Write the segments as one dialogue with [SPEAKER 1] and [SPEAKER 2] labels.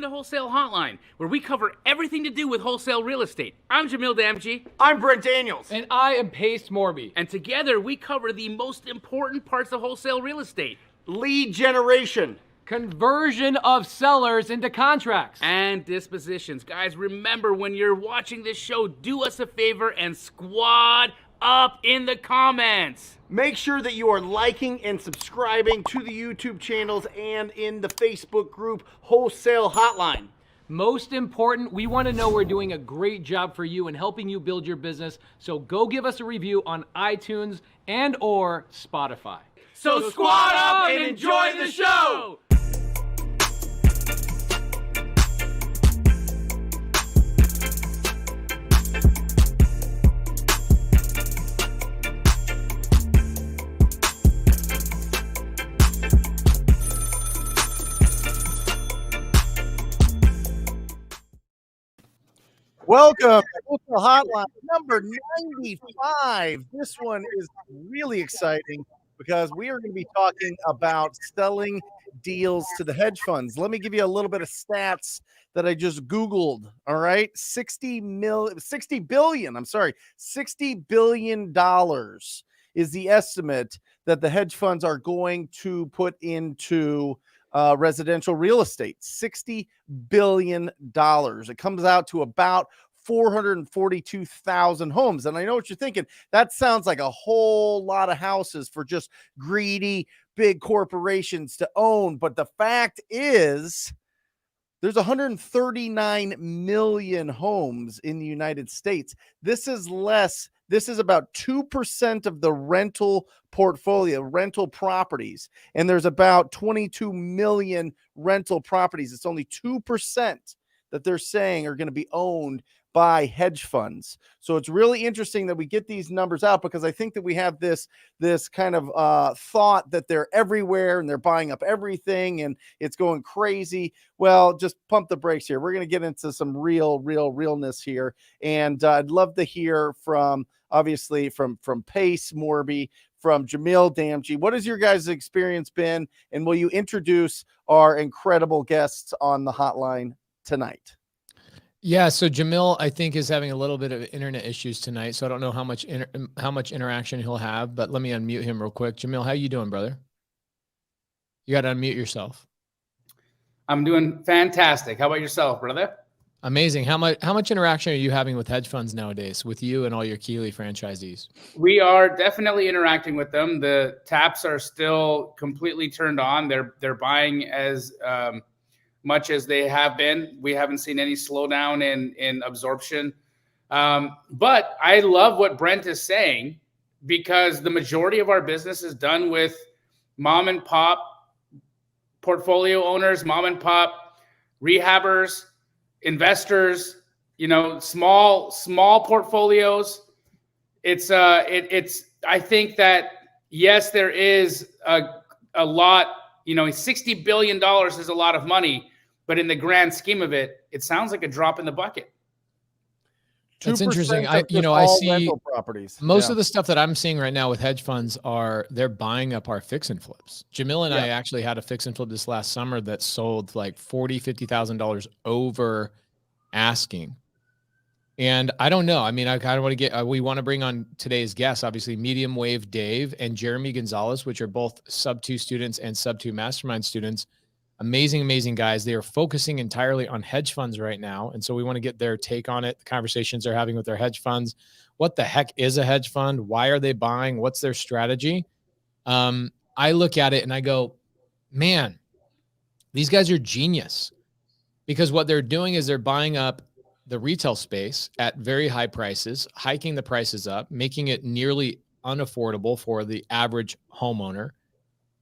[SPEAKER 1] to Wholesale Hotline, where we cover everything to do with wholesale real estate. I'm Jamil Damji.
[SPEAKER 2] I'm Brent Daniels.
[SPEAKER 3] And I am Pace Morby.
[SPEAKER 1] And together we cover the most important parts of wholesale real estate.
[SPEAKER 2] Lead generation.
[SPEAKER 3] Conversion of sellers into contracts.
[SPEAKER 1] And dispositions. Guys, remember, when you're watching this show, do us a favor and squad up in the comments.
[SPEAKER 2] Make sure that you are liking and subscribing to the YouTube channels and in the Facebook group Wholesale Hotline.
[SPEAKER 3] Most important, we want to know we're doing a great job for you and helping you build your business. So go give us a review on iTunes and or Spotify.
[SPEAKER 1] So squad up and enjoy the show.
[SPEAKER 2] Welcome to Wholesale Hotline number 95. This one is really exciting because we are going to be talking about selling deals to the hedge funds. Let me give you a little bit of stats that I just Googled. All right. $60 billion is the estimate that the hedge funds are going to put into residential real estate. $60 billion. It comes out to about 442,000 homes. And I know what you're thinking. That sounds like a whole lot of houses for just greedy big corporations to own. But the fact is, there's 139 million homes in the United States. This is about 2% of the rental portfolio, rental properties. And there's about 22 million rental properties. It's only 2% that they're saying are going to be owned by hedge funds. So it's really interesting that we get these numbers out, because I think that we have this kind of thought that they're everywhere and they're buying up everything and it's going crazy. Well, just pump the brakes here. We're going to get into some realness here. And I'd love to hear from, obviously, from Pace Morby, from Jamil Damji. What has your guys' experience been? And will you introduce our incredible guests on the hotline tonight?
[SPEAKER 3] Yeah, so Jamil, I think, is having a little bit of internet issues tonight, so I don't know how much interaction he'll have, but let me unmute him real quick. Jamil, how you doing, brother? You got to unmute yourself.
[SPEAKER 1] I'm doing fantastic. How about yourself, brother?
[SPEAKER 3] Amazing. How much interaction are you having with hedge funds nowadays, with you and all your Keeley franchisees?
[SPEAKER 1] We are definitely interacting with them. The taps are still completely turned on. They're buying as much as they have been. We haven't seen any slowdown in absorption. But I love what Brent is saying, because the majority of our business is done with mom and pop portfolio owners, mom and pop rehabbers, investors, small portfolios. It's I think that, yes, there is a lot, $60 billion is a lot of money, but in the grand scheme of it, it sounds like a drop in the bucket.
[SPEAKER 3] That's interesting. I see properties. Most of the stuff that I'm seeing right now with hedge funds they're buying up our fix and flips. Jamil and I actually had a fix and flip this last summer that sold like $40,000-$50,000 over asking. And I don't know. I mean, I kind of want to get, we want to bring on today's guests, obviously Medium Wave Dave and Jeremy Gonzalez, which are both Sub-2 students and Sub-2 Mastermind students. Amazing guys. They are focusing entirely on hedge funds right now. And so we want to get their take on it. The conversations they're having with their hedge funds. What the heck is a hedge fund? Why are they buying? What's their strategy? I look at it and I go, man, these guys are genius, because what they're doing is they're buying up the retail space at very high prices, hiking the prices up, making it nearly unaffordable for the average homeowner.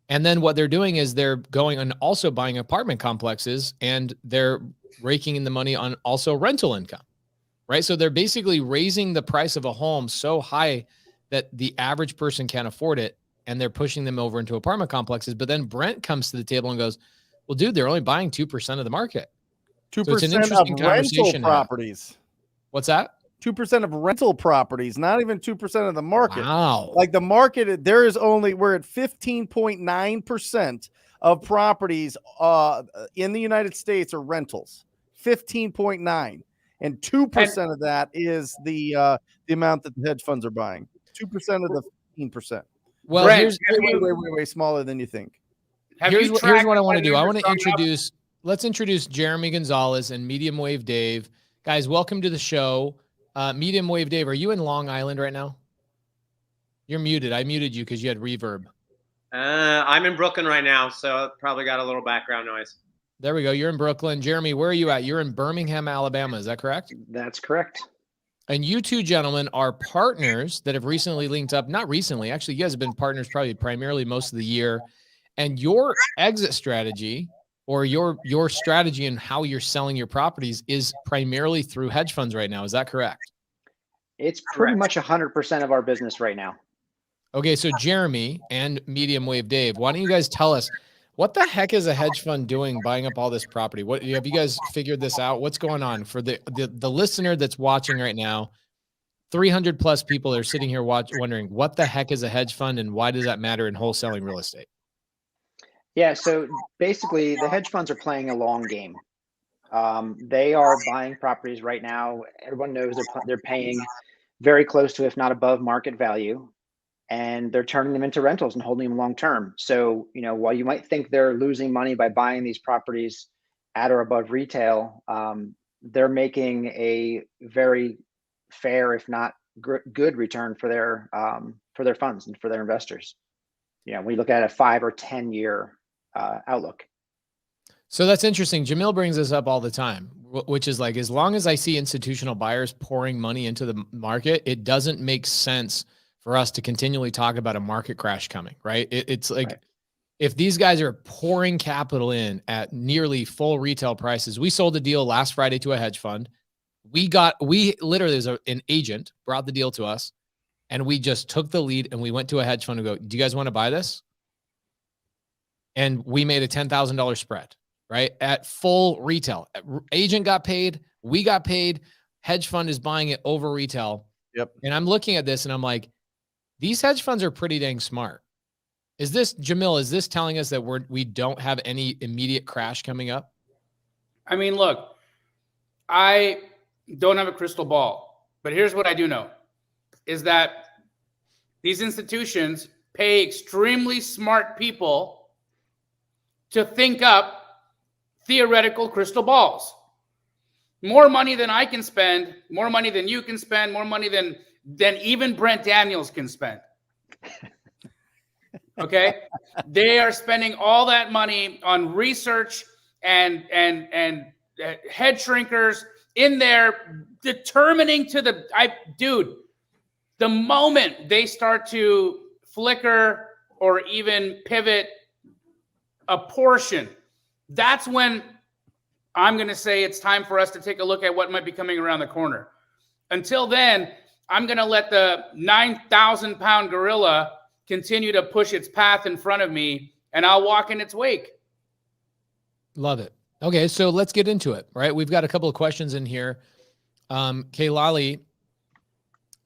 [SPEAKER 3] And then what they're doing is they're going and also buying apartment complexes, and they're raking in the money on also rental income, right? So they're basically raising the price of a home so high that the average person can't afford it, and they're pushing them over into apartment complexes. But then Brent comes to the table and goes, well, dude, they're only buying 2% of the market.
[SPEAKER 2] 2% of rental properties.
[SPEAKER 3] What's that?
[SPEAKER 2] 2% of rental properties, not even 2% of the market.
[SPEAKER 3] Wow.
[SPEAKER 2] Like the market, we're at 15.9% of properties in the United States are rentals. 15.9, and 2% of that is the amount that the hedge funds are buying. 2% of the 15%.
[SPEAKER 3] Well,
[SPEAKER 1] Brent,
[SPEAKER 3] here's
[SPEAKER 2] way smaller than you think.
[SPEAKER 3] Here's what I want to do. I want to let's introduce Jeremy Gonzalez and Medium Wave Dave. Guys, welcome to the show. Medium Wave Dave, are you in Long Island right now? You're muted. I muted you because you had reverb.
[SPEAKER 4] I'm in Brooklyn right now, so probably got a little background noise.
[SPEAKER 3] There we go. You're in Brooklyn. Jeremy, where are you at? You're in Birmingham, Alabama. Is that correct?
[SPEAKER 5] That's correct.
[SPEAKER 3] And you two gentlemen are partners that have recently linked up. Not recently, actually, you guys have been partners probably primarily most of the year. And your exit strategy, or your strategy and how you're selling your properties, is primarily through hedge funds right now. Is that correct?
[SPEAKER 5] It's pretty much 100% of our business right now.
[SPEAKER 3] Okay, so Jeremy and Medium Wave Dave, why don't you guys tell us, what the heck is a hedge fund doing buying up all this property? What have you guys figured this out? What's going on for the listener that's watching right now? 300 plus people are sitting here wondering what the heck is a hedge fund and why does that matter in wholesaling real estate?
[SPEAKER 5] Yeah, so basically the hedge funds are playing a long game. They are buying properties right now. Everyone knows they're paying very close to, if not above, market value, and they're turning them into rentals and holding them long term. So, while you might think they're losing money by buying these properties at or above retail, they're making a very fair, if not good, return for their funds and for their investors. When you look at a 5 or 10 year outlook.
[SPEAKER 3] So that's interesting. Jamil brings this up all the time, which is like, as long as I see institutional buyers pouring money into the market, it doesn't make sense for us to continually talk about a market crash coming, right? It's like, right. If these guys are pouring capital in at nearly full retail prices, we sold a deal last Friday to a hedge fund. We literally, there's an agent brought the deal to us, and we just took the lead and we went to a hedge fund and go, do you guys want to buy this? And we made a $10,000 spread, right? At full retail. Agent got paid. We got paid. Hedge fund is buying it over retail.
[SPEAKER 2] Yep.
[SPEAKER 3] And I'm looking at this and I'm like, these hedge funds are pretty dang smart. Is this, Jamil, is this telling us that we don't have any immediate crash coming up?
[SPEAKER 1] I mean, look, I don't have a crystal ball, but here's what I do know is that these institutions pay extremely smart people to think up theoretical crystal balls. More money than I can spend, more money than you can spend, more money than even Brent Daniels can spend. Okay? They are spending all that money on research and head shrinkers in there determining the moment they start to flicker or even pivot a portion, that's when I'm going to say it's time for us to take a look at what might be coming around the corner. Until then, I'm going to let the 9,000-pound gorilla continue to push its path in front of me, and I'll walk in its wake.
[SPEAKER 3] Love it. Okay, so let's get into it, right? We've got a couple of questions in here. Kaylali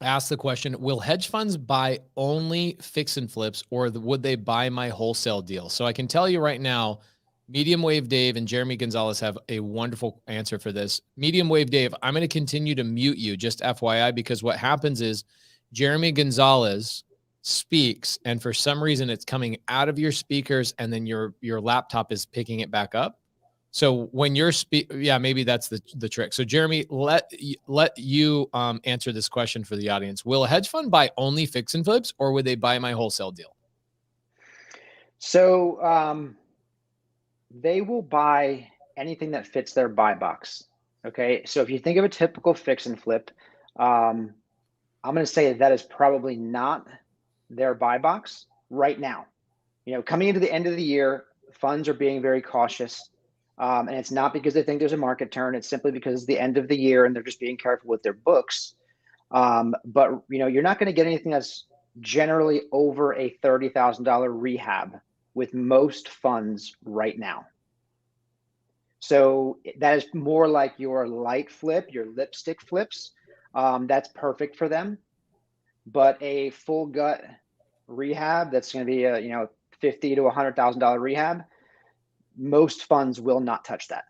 [SPEAKER 3] asked the question, will hedge funds buy only fix and flips, or would they buy my wholesale deal? So I can tell you right now, Medium Wave Dave and Jeremy Gonzalez have a wonderful answer for this. Medium Wave Dave, I'm going to continue to mute you, just FYI, because what happens is Jeremy Gonzalez speaks, and for some reason it's coming out of your speakers, and then your laptop is picking it back up. So when you're maybe that's the trick. So Jeremy, let you answer this question for the audience. Will a hedge fund buy only fix and flips, or would they buy my wholesale deal?
[SPEAKER 5] So they will buy anything that fits their buy box. Okay, so if you think of a typical fix and flip, I'm going to say that is probably not their buy box right now. Coming into the end of the year, funds are being very cautious. And it's not because they think there's a market turn. It's simply because it's the end of the year and they're just being careful with their books. But you're not going to get anything that's generally over a $30,000 rehab with most funds right now. So that is more like your light flip, your lipstick flips. that's perfect for them. But a full gut rehab that's going to be a $50,000 to $100,000 rehab, most funds will not touch that.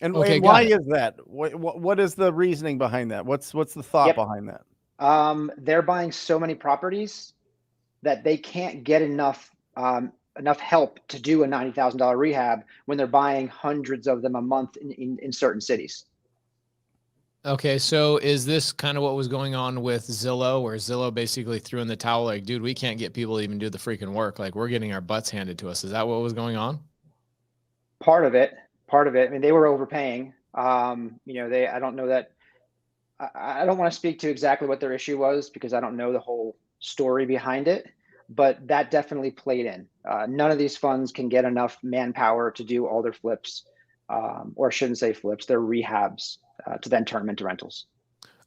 [SPEAKER 2] And,
[SPEAKER 3] Okay,
[SPEAKER 2] and why is that? What is the reasoning behind that? What's the thought behind that?
[SPEAKER 5] They're buying so many properties that they can't get enough help to do a $90,000 rehab when they're buying hundreds of them a month in certain cities.
[SPEAKER 3] Okay, so is this kind of what was going on with Zillow, where Zillow basically threw in the towel, like, dude, we can't get people to even do the freaking work. Like, we're getting our butts handed to us. Is that what was going on?
[SPEAKER 5] Part of it. I mean, they were overpaying. I don't know that. I don't want to speak to exactly what their issue was because I don't know the whole story behind it, but that definitely played in. None of these funds can get enough manpower to do all their flips, or I shouldn't say flips, their rehabs, to then turn them into rentals.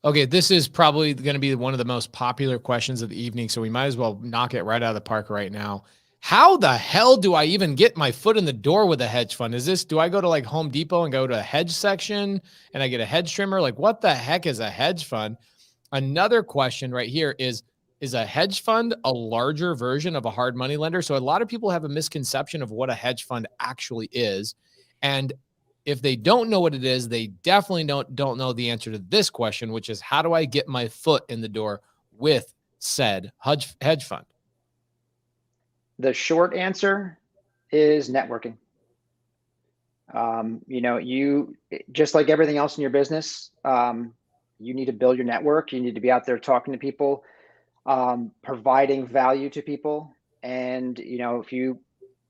[SPEAKER 3] Okay, this is probably going to be one of the most popular questions of the evening, so we might as well knock it right out of the park right now. How the hell do I even get my foot in the door with a hedge fund? Do I go to like Home Depot and go to a hedge section and I get a hedge trimmer? Like, what the heck is a hedge fund? Another question right here is a hedge fund a larger version of a hard money lender? So a lot of people have a misconception of what a hedge fund actually is. And if they don't know what it is, they definitely don't know the answer to this question, which is, how do I get my foot in the door with said hedge fund?
[SPEAKER 5] The short answer is networking. You just like everything else in your business, you need to build your network. You need to be out there talking to people, providing value to people. And, if you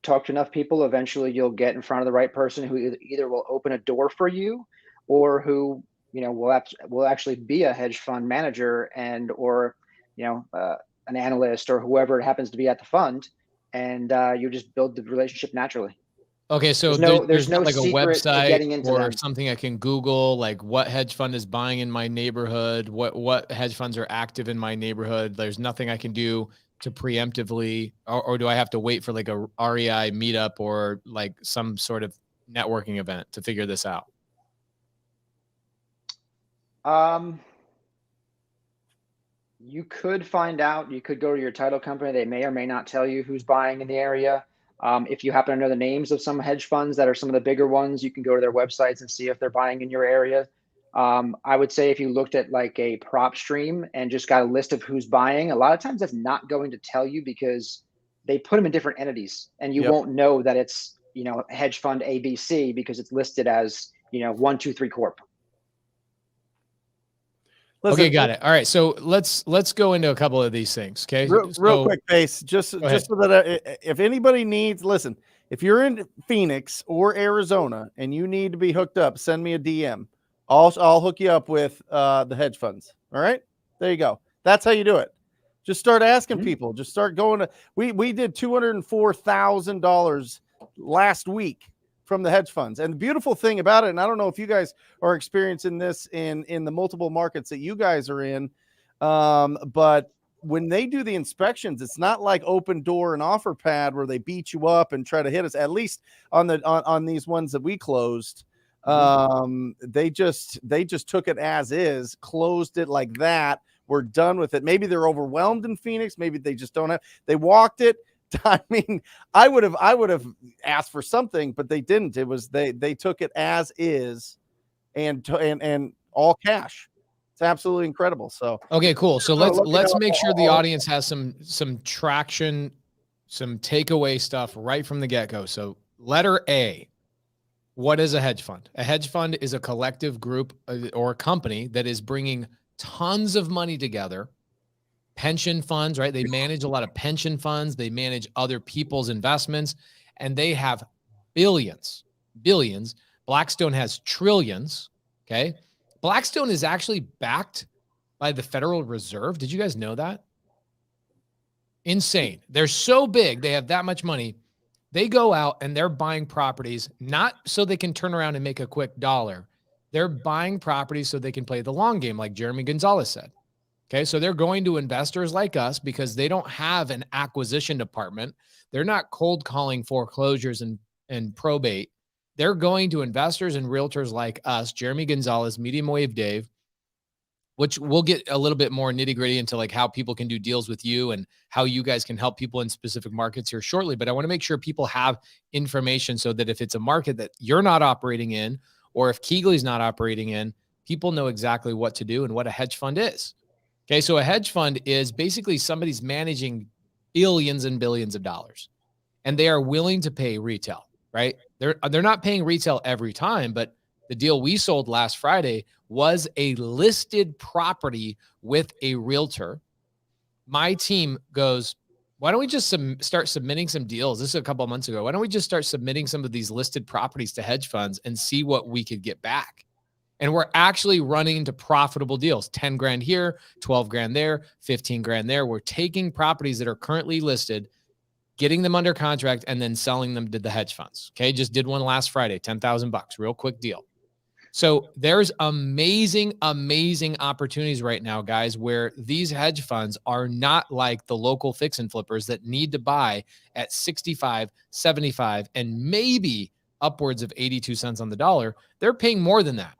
[SPEAKER 5] talk to enough people, eventually you'll get in front of the right person who either will open a door for you or who, will actually be a hedge fund manager or an analyst or whoever it happens to be at the fund. And you just build the relationship naturally.
[SPEAKER 3] Okay, so there's no like a website or something I can Google, like what hedge fund is buying in my neighborhood, what hedge funds are active in my neighborhood. There's nothing I can do to preemptively, or do I have to wait for like a REI meetup or like some sort of networking event to figure this out?
[SPEAKER 5] You could find out. You could go to your title company. They may or may not tell you who's buying in the area. If you happen to know the names of some hedge funds that are some of the bigger ones, you can go to their websites and see if they're buying in your area. I would say if you looked at like a prop stream and just got a list of who's buying, a lot of times that's not going to tell you because they put them in different entities and you won't know that it's, hedge fund ABC because it's listed as, 1, 2, 3 Corp.
[SPEAKER 2] Listen,
[SPEAKER 3] okay, got it. All right, so let's go into a couple of these things. Okay,
[SPEAKER 2] real quick, Pace. Just so that if anybody needs, listen, if you're in Phoenix or Arizona and you need to be hooked up, send me a DM. I'll hook you up with the hedge funds. All right, there you go. That's how you do it. Just start asking people. Just start going to. We did $204,000 last week from the hedge funds. And the beautiful thing about it, and I don't know if you guys are experiencing this in the multiple markets that you guys are in, but when they do the inspections, it's not like Open Door and Offer Pad where they beat you up and try to hit us. At least on these ones that we closed, they just took it as is, closed it like that. We're done with it. Maybe they're overwhelmed in Phoenix. Maybe they just don't have. They walked it. I mean, I would have asked for something, but they didn't. It was they took it as is, and all cash. It's absolutely incredible. So
[SPEAKER 3] okay, cool. So let's make sure the audience has some traction, some takeaway stuff right from the get-go. So letter A, what is a hedge fund? A hedge fund is a collective group or a company that is bringing tons of money together. Pension funds, right? They manage a lot of pension funds. They manage other people's investments, and they have billions. Blackstone has trillions. Okay. Blackstone is actually backed by the Federal Reserve. Did you guys know that? Insane. They're so big. They have that much money. They go out and they're buying properties, not so they can turn around and make a quick dollar. They're buying properties so they can play the long game, like Jeremy Gonzalez said. Okay, so they're going to investors like us because they don't have an acquisition department. They're not cold calling foreclosures and probate. They're going to investors and realtors like us, Jeremy Gonzalez, Medium Wave Dave, which we'll get a little bit more nitty gritty into like how people can do deals with you and how you guys can help people in specific markets here shortly. But I want to make sure people have information so that if it's a market that you're not operating in, or if Keegley's not operating in, people know exactly what to do and what a hedge fund is. Okay. So a hedge fund is basically somebody's managing billions and billions of dollars, and they are willing to pay retail, right? They're not paying retail every time, but the deal we sold last Friday was a listed property with a realtor. My team goes, why don't we just start submitting some deals? This is a couple of months ago. Why don't we just start submitting some of these listed properties to hedge funds and see what we could get back? And we're actually running into profitable deals, 10 grand here, 12 grand there, 15 grand there. We're taking properties that are currently listed, getting them under contract, and then selling them to the hedge funds. Okay. Just did one last Friday, $10,000, real quick deal. So there's amazing, amazing opportunities right now, guys, where these hedge funds are not like the local fix and flippers that need to buy at 65, 75, and maybe upwards of 82 cents on the dollar. They're paying more than that.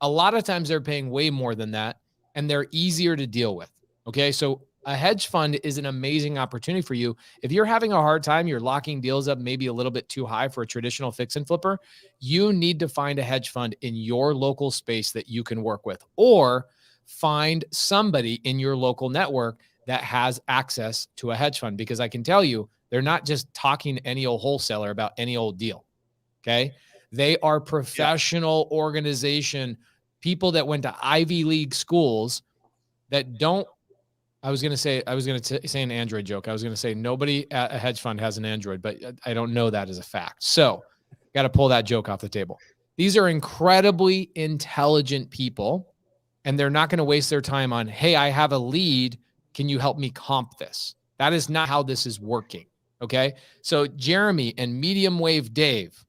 [SPEAKER 3] A lot of times they're paying way more than that, and they're easier to deal with. Okay. So a hedge fund is an amazing opportunity for you. If you're having a hard time, you're locking deals up maybe a little bit too high for a traditional fix and flipper, you need to find a hedge fund in your local space that you can work with, or find somebody in your local network that has access to a hedge fund, because I can tell you, they're not just talking to any old wholesaler about any old deal. Okay. They are professional organization, people that went to Ivy League schools that don't, I was going to say an Android joke. I was going to say nobody at a hedge fund has an Android, but I don't know that as a fact. So got to pull that joke off the table. These are incredibly intelligent people, and they're not going to waste their time on, hey, I have a lead. Can you help me comp this? That is not how this is working. Okay. So Jeremy and Medium Wave Dave,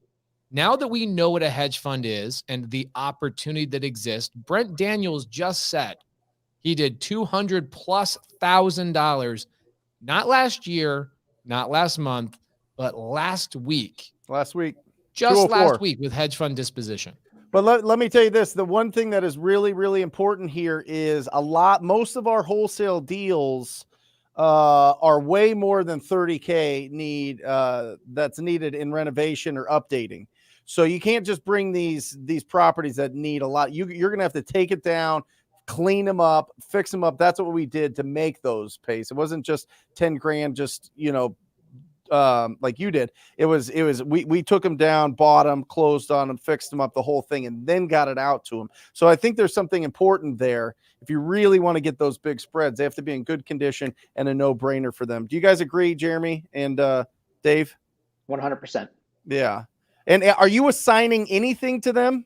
[SPEAKER 3] now that we know what a hedge fund is and the opportunity that exists, Brent Daniels just said he did $200,000+, not last year, not last month, but last week. Just last week with hedge fund disposition.
[SPEAKER 2] But let me tell you this. The one thing that is really, really important here is most of our wholesale deals are way more than 30K that's needed in renovation or updating. So you can't just bring these properties that need a lot. You're going to have to take it down, clean them up, fix them up. That's what we did to make those pace. It wasn't just 10 grand, just, like you did. We took them down, bought them, closed on them, fixed them up, the whole thing, and then got it out to them. So I think there's something important there. If you really want to get those big spreads, they have to be in good condition and a no-brainer for them. Do you guys agree, Jeremy and Dave?
[SPEAKER 5] 100%.
[SPEAKER 2] Yeah. And are you assigning anything to them?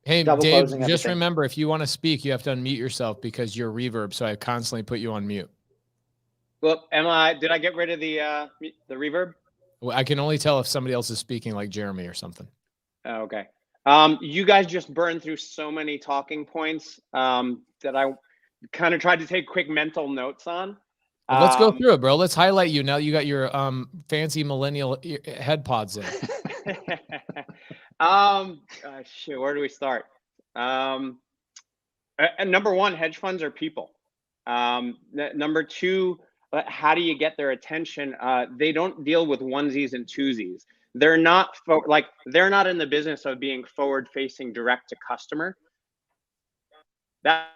[SPEAKER 3] Hey, Dave, just remember, if you want to speak, you have to unmute yourself because you're reverb. So I constantly put you on mute.
[SPEAKER 4] Well, did I get rid of the reverb?
[SPEAKER 3] Well, I can only tell if somebody else is speaking, like Jeremy or something.
[SPEAKER 4] Oh, okay. You guys just burned through so many talking points that I kind of tried to take quick mental notes on.
[SPEAKER 3] Well, let's go through it, bro. Let's highlight you now that you got your fancy millennial head pods in.
[SPEAKER 4] Shit, where do we start? And number one, hedge funds are people. Number two, how do you get their attention? They don't deal with onesies and twosies. They're not they're not in the business of being forward-facing direct to customer. That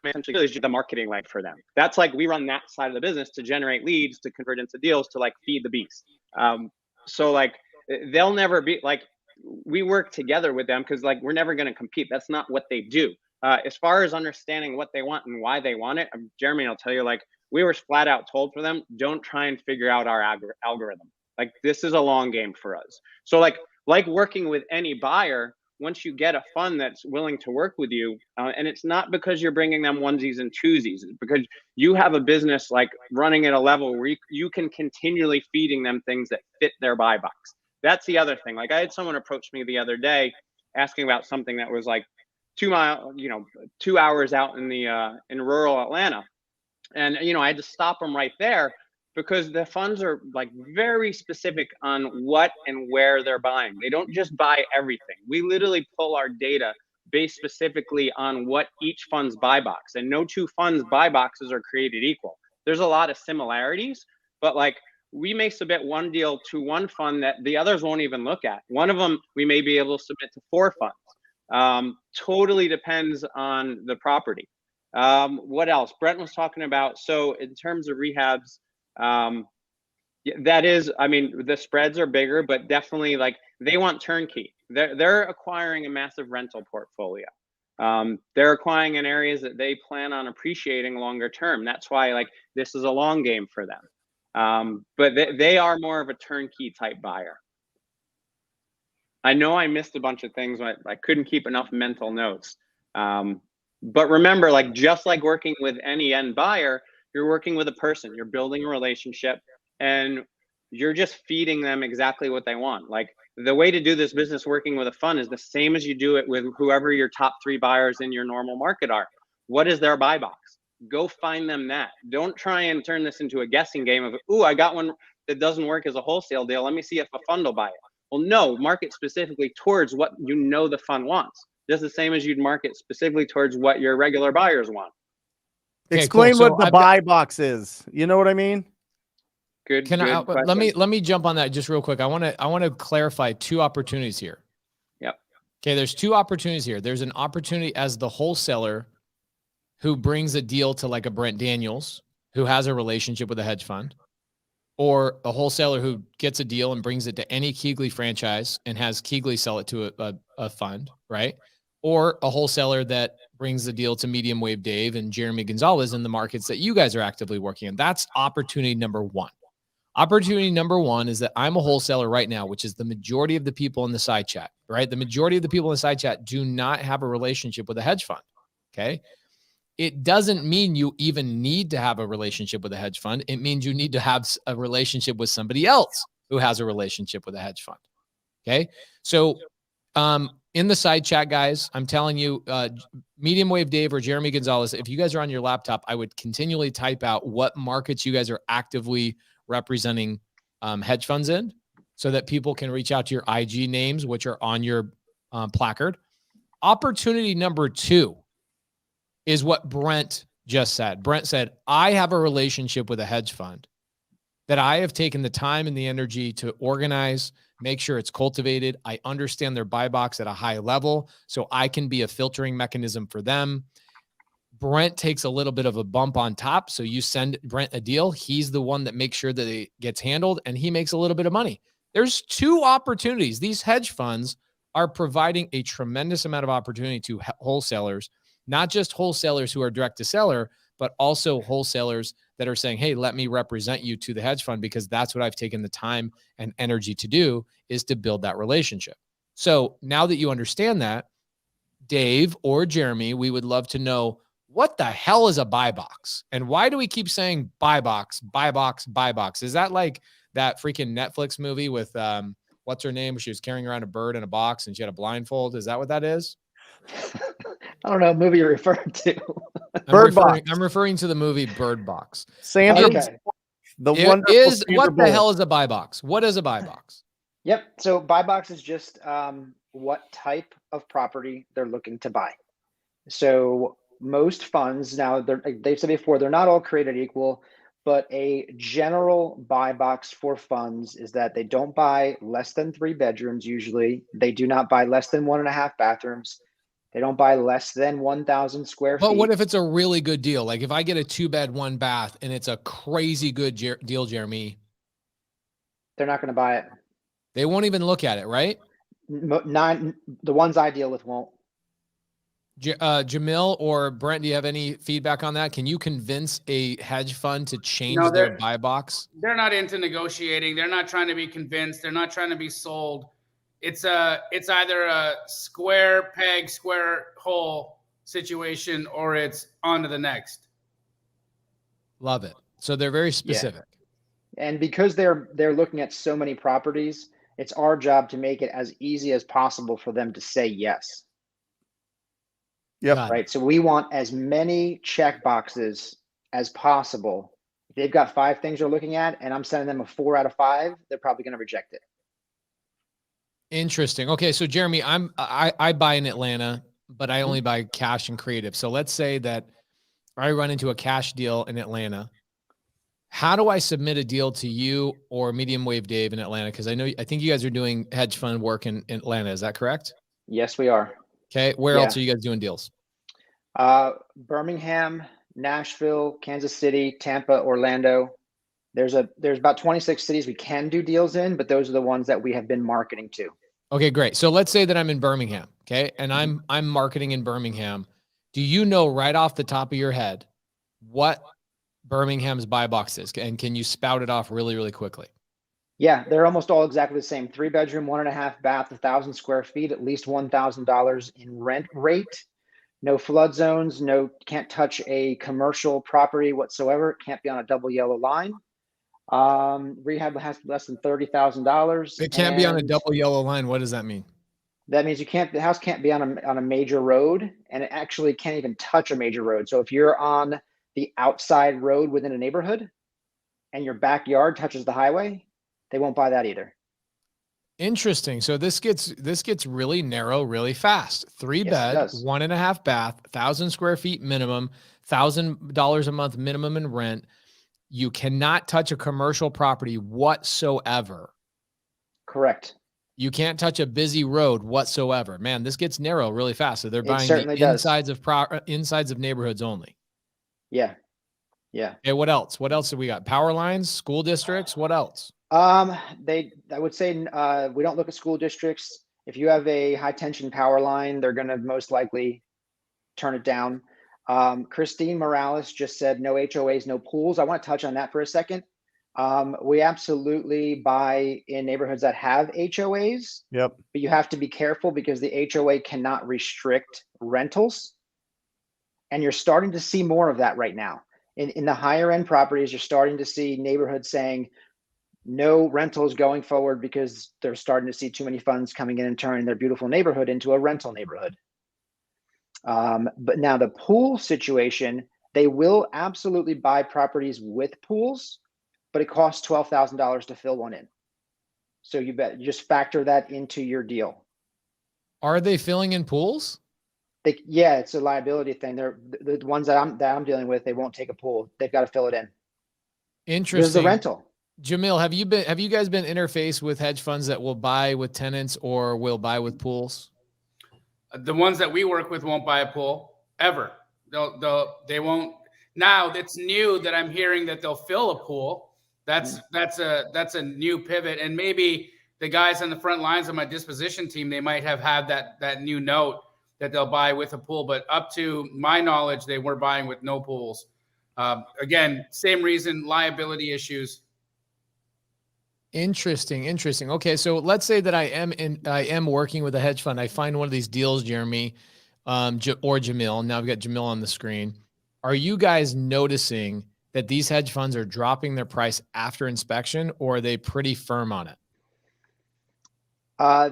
[SPEAKER 4] essentially is the marketing leg for them. That's like we run that side of the business to generate leads, to convert into deals, to like feed the beast. So like they'll never be like, we work together with them because like we're never going to compete. That's not what they do. As far as understanding what they want and why they want it, Jeremy will tell you, like, we were flat out told for them, don't try and figure out our algorithm. Like, this is a long game for us. So like working with any buyer, once you get a fund that's willing to work with you, and it's not because you're bringing them onesies and twosies, it's because you have a business like running at a level where you can continually feeding them things that fit their buy box. That's the other thing. Like, I had someone approach me the other day asking about something that was like 2 hours out in the in rural Atlanta. And, I had to stop them right there because the funds are like very specific on what and where they're buying. They don't just buy everything. We literally pull our data based specifically on what each fund's buy box. And no two funds buy boxes are created equal. There's a lot of similarities, but like we may submit one deal to one fund that the others won't even look at. One of them we may be able to submit to 4 funds. Totally depends on the property. What else? Brent was talking about. So in terms of rehabs, that is, I mean, the spreads are bigger, but definitely like they want turnkey. They're acquiring a massive rental portfolio. They're acquiring in areas that they plan on appreciating longer term. That's why like this is a long game for them. But they are more of a turnkey type buyer. I know I missed a bunch of things. I couldn't keep enough mental notes. But remember, like just like working with any end buyer, you're working with a person. You're building a relationship, and you're just feeding them exactly what they want. Like the way to do this business working with a fund is the same as you do it with whoever your top 3 buyers in your normal market are. What is their buy box? Go find them that. Don't try and turn this into a guessing game of, ooh, I got one that doesn't work as a wholesale deal. Let me see if a fund will buy it. Well, no, market specifically towards what you know the fund wants. Just the same as you'd market specifically towards what your regular buyers want.
[SPEAKER 2] Okay, explain cool. What the buy box is. You know what I mean?
[SPEAKER 4] Good.
[SPEAKER 3] Can I let me jump on that just real quick. I want to clarify 2 opportunities here.
[SPEAKER 4] Yep.
[SPEAKER 3] Okay, there's 2 opportunities here. There's an opportunity as the wholesaler who brings a deal to like a Brent Daniels who has a relationship with a hedge fund, or a wholesaler who gets a deal and brings it to any Keegley franchise and has Keegley sell it to a fund, right? Or a wholesaler that brings the deal to Medium Wave Dave and Jeremy Gonzalez in the markets that you guys are actively working in. That's opportunity number 1. Opportunity number 1 is that I'm a wholesaler right now, which is the majority of the people in the side chat, right? The majority of the people in the side chat do not have a relationship with a hedge fund, okay? It doesn't mean you even need to have a relationship with a hedge fund. It means you need to have a relationship with somebody else who has a relationship with a hedge fund, okay? So in the side chat, guys, I'm telling you, Medium Wave Dave or Jeremy Gonzalez, if you guys are on your laptop, I would continually type out what markets you guys are actively representing hedge funds in, so that people can reach out to your IG names, which are on your placard. Opportunity number 2 is what Brent just said. Brent said, I have a relationship with a hedge fund that I have taken the time and the energy to organize, make sure it's cultivated. I understand their buy box at a high level, so I can be a filtering mechanism for them. Brent takes a little bit of a bump on top. So you send Brent a deal. He's the one that makes sure that it gets handled, and he makes a little bit of money. There's 2 opportunities. These hedge funds are providing a tremendous amount of opportunity to wholesalers, not just wholesalers who are direct to seller, but also wholesalers that are saying, hey, let me represent you to the hedge fund, because that's what I've taken the time and energy to do, is to build that relationship. So now that you understand that, Dave or Jeremy, we would love to know, what the hell is a buy box? And why do we keep saying buy box, buy box, buy box? Is that like that freaking Netflix movie with what's her name? She was carrying around a bird in a box and she had a blindfold. Is that what that is?
[SPEAKER 5] I don't know what movie you're referring to.
[SPEAKER 3] I'm referring to the movie Bird Box.
[SPEAKER 2] Sandra,
[SPEAKER 5] okay.
[SPEAKER 2] The
[SPEAKER 3] it
[SPEAKER 2] wonderful
[SPEAKER 3] is
[SPEAKER 2] Sandra
[SPEAKER 3] what the
[SPEAKER 2] Bullock.
[SPEAKER 3] hell is a buy box? What is a buy box?
[SPEAKER 5] Yep. So buy box is just what type of property they're looking to buy. So most funds, now they've said before, they're not all created equal, but a general buy box for funds is that they don't buy less than 3 bedrooms usually. They do not buy less than 1.5 bathrooms. They don't buy less than 1,000 square feet.
[SPEAKER 3] But what if it's a really good deal? Like if I get a 2-bed, 1 bath and it's a crazy good deal, Jeremy?
[SPEAKER 5] They're not going to buy it.
[SPEAKER 3] They won't even look at it, right?
[SPEAKER 5] The ones I deal with won't.
[SPEAKER 3] Jamil or Brent, do you have any feedback on that? Can you convince a hedge fund to change their buy box?
[SPEAKER 1] They're not into negotiating. They're not trying to be convinced. They're not trying to be sold. It's either a square peg, square hole situation, or it's on to the next.
[SPEAKER 3] Love it. So they're very specific.
[SPEAKER 5] Yeah. And because they're looking at so many properties, it's our job to make it as easy as possible for them to say yes.
[SPEAKER 2] Yep.
[SPEAKER 5] Right. So we want as many check boxes as possible. If they've got 5 things they're looking at and I'm sending them a 4 out of 5, they're probably going to reject it.
[SPEAKER 3] Interesting. Okay. So Jeremy, I buy in Atlanta. but I only buy cash and creative. So let's say that I run into a cash deal in Atlanta. How do I submit a deal to you or Medium Wave Dave in Atlanta? Because I think you guys are doing hedge fund work in Atlanta. Is that correct?
[SPEAKER 5] Yes, we are.
[SPEAKER 3] Okay. Where else are you guys doing deals?
[SPEAKER 5] Birmingham, Nashville, Kansas City, Tampa, Orlando. There's about 26 cities we can do deals in, but those are the ones that we have been marketing to.
[SPEAKER 3] Okay, great. So let's say that I'm in Birmingham, okay? And I'm marketing in Birmingham. Do you know right off the top of your head what Birmingham's buy box is? And can you spout it off really, really quickly?
[SPEAKER 5] Yeah, they're almost all exactly the same. 3-bedroom, 1.5 bath, 1,000 square feet, at least $1,000 in rent rate. No flood zones, can't touch a commercial property whatsoever. Can't be on a double yellow line. Rehab has less than $30,000.
[SPEAKER 3] It can't be on a double yellow line. What does that mean?
[SPEAKER 5] That means the house can't be on a major road, and it actually can't even touch a major road. So if you're on the outside road within a neighborhood and your backyard touches the highway, they won't buy that either.
[SPEAKER 3] Interesting. So this gets really narrow really fast. 3-bed, 1.5 bath, 1,000 square feet minimum, $1,000 a month minimum in rent. You cannot touch a commercial property whatsoever.
[SPEAKER 5] Correct.
[SPEAKER 3] You can't touch a busy road whatsoever. Man, this gets narrow really fast. So they're buying the insides of neighborhoods only.
[SPEAKER 5] Yeah. Yeah.
[SPEAKER 3] Okay, what else? What else do we got? Power lines, school districts, what else?
[SPEAKER 5] I would say we don't look at school districts. If you have a high tension power line, they're going to most likely turn it down. Christine Morales just said no HOAs, no pools. I want to touch on that for a second. We absolutely buy in neighborhoods that have HOAs.
[SPEAKER 2] Yep.
[SPEAKER 5] But you have to be careful because the HOA cannot restrict rentals. And you're starting to see more of that right now. In the higher end properties, you're starting to see neighborhoods saying no rentals going forward because they're starting to see too many funds coming in and turning their beautiful neighborhood into a rental neighborhood. But now the pool situation, they will absolutely buy properties with pools, but it costs $12,000 to fill one in. So you just factor that into your deal.
[SPEAKER 3] Are they filling in pools?
[SPEAKER 5] Yeah, it's a liability thing. They're the ones that I'm dealing with. They won't take a pool. They've got to fill it in.
[SPEAKER 3] Interesting.
[SPEAKER 5] This is a rental.
[SPEAKER 3] Jamil, have you guys been interfaced with hedge funds that will buy with tenants or will buy with pools?
[SPEAKER 1] The ones that we work with won't buy a pool ever. They won't. Now it's new that I'm hearing that they'll fill a pool. That's a new pivot, and maybe the guys on the front lines of my disposition team, they might have had that new note that they'll buy with a pool. But up to my knowledge, they were buying with no pools. Again, same reason, liability issues.
[SPEAKER 3] Interesting. Okay, so let's say that I am working with a hedge fund. I find one of these deals, Jeremy, or Jamil. Now I've got Jamil on the screen. Are you guys noticing that these hedge funds are dropping their price after inspection, or are they pretty firm on it?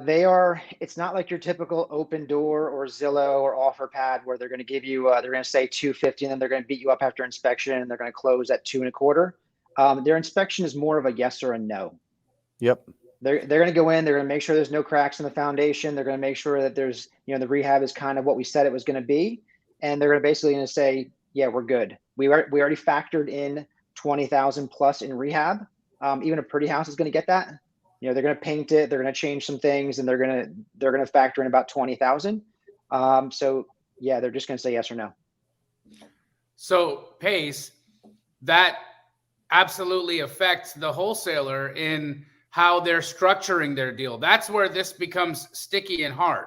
[SPEAKER 5] They are. It's not like your typical Open Door or Zillow or OfferPad where they're going to give you. They're going to say $250, and then they're going to beat you up after inspection, and they're going to close at $2.25. Their inspection is more of a yes or a no.
[SPEAKER 2] Yep.
[SPEAKER 5] They're going to go in. They're going to make sure there's no cracks in the foundation. They're going to make sure that there's, the rehab is kind of what we said it was going to be, and they're going to basically say, yeah, we're good. We already factored in 20,000 plus in rehab. Even a pretty house is going to get that. They're going to paint it. They're going to change some things, and they're going to factor in about 20,000. So yeah, they're just going to say yes or no.
[SPEAKER 1] So Pace, that absolutely affects the wholesaler in how they're structuring their deal. That's where this becomes sticky and hard.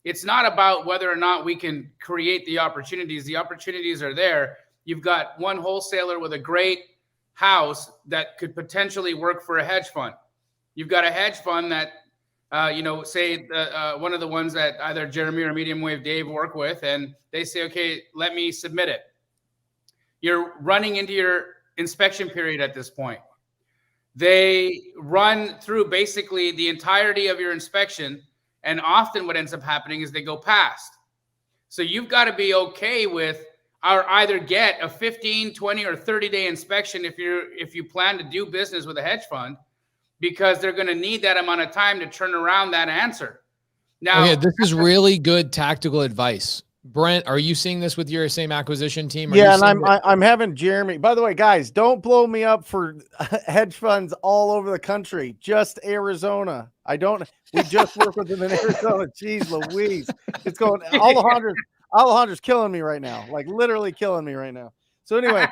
[SPEAKER 1] It's not about whether or not we can create the opportunities. The opportunities are there. You've got one wholesaler with a great house that could potentially work for a hedge fund. You've got a hedge fund that, say one of the ones that either Jeremy or Medium Wave Dave work with, and they say, okay, let me submit it. You're running into your inspection period at this point. They run through basically the entirety of your inspection, and often what ends up happening is they go past. So you've got to be okay with or either get a 15, 20, or 30-day inspection if you plan to do business with a hedge fund, because they're going to need that amount of time to turn around that answer. Now,
[SPEAKER 3] okay, this is really good tactical advice. Brent, are you seeing this with your same acquisition team? Are
[SPEAKER 2] Yeah,
[SPEAKER 3] you
[SPEAKER 2] and I'm having Jeremy. By the way, guys, don't blow me up for hedge funds all over the country. Just Arizona. We just work with them in Arizona. Jeez Louise, it's going. Alejandra's killing me right now. Like literally killing me right now. So anyway,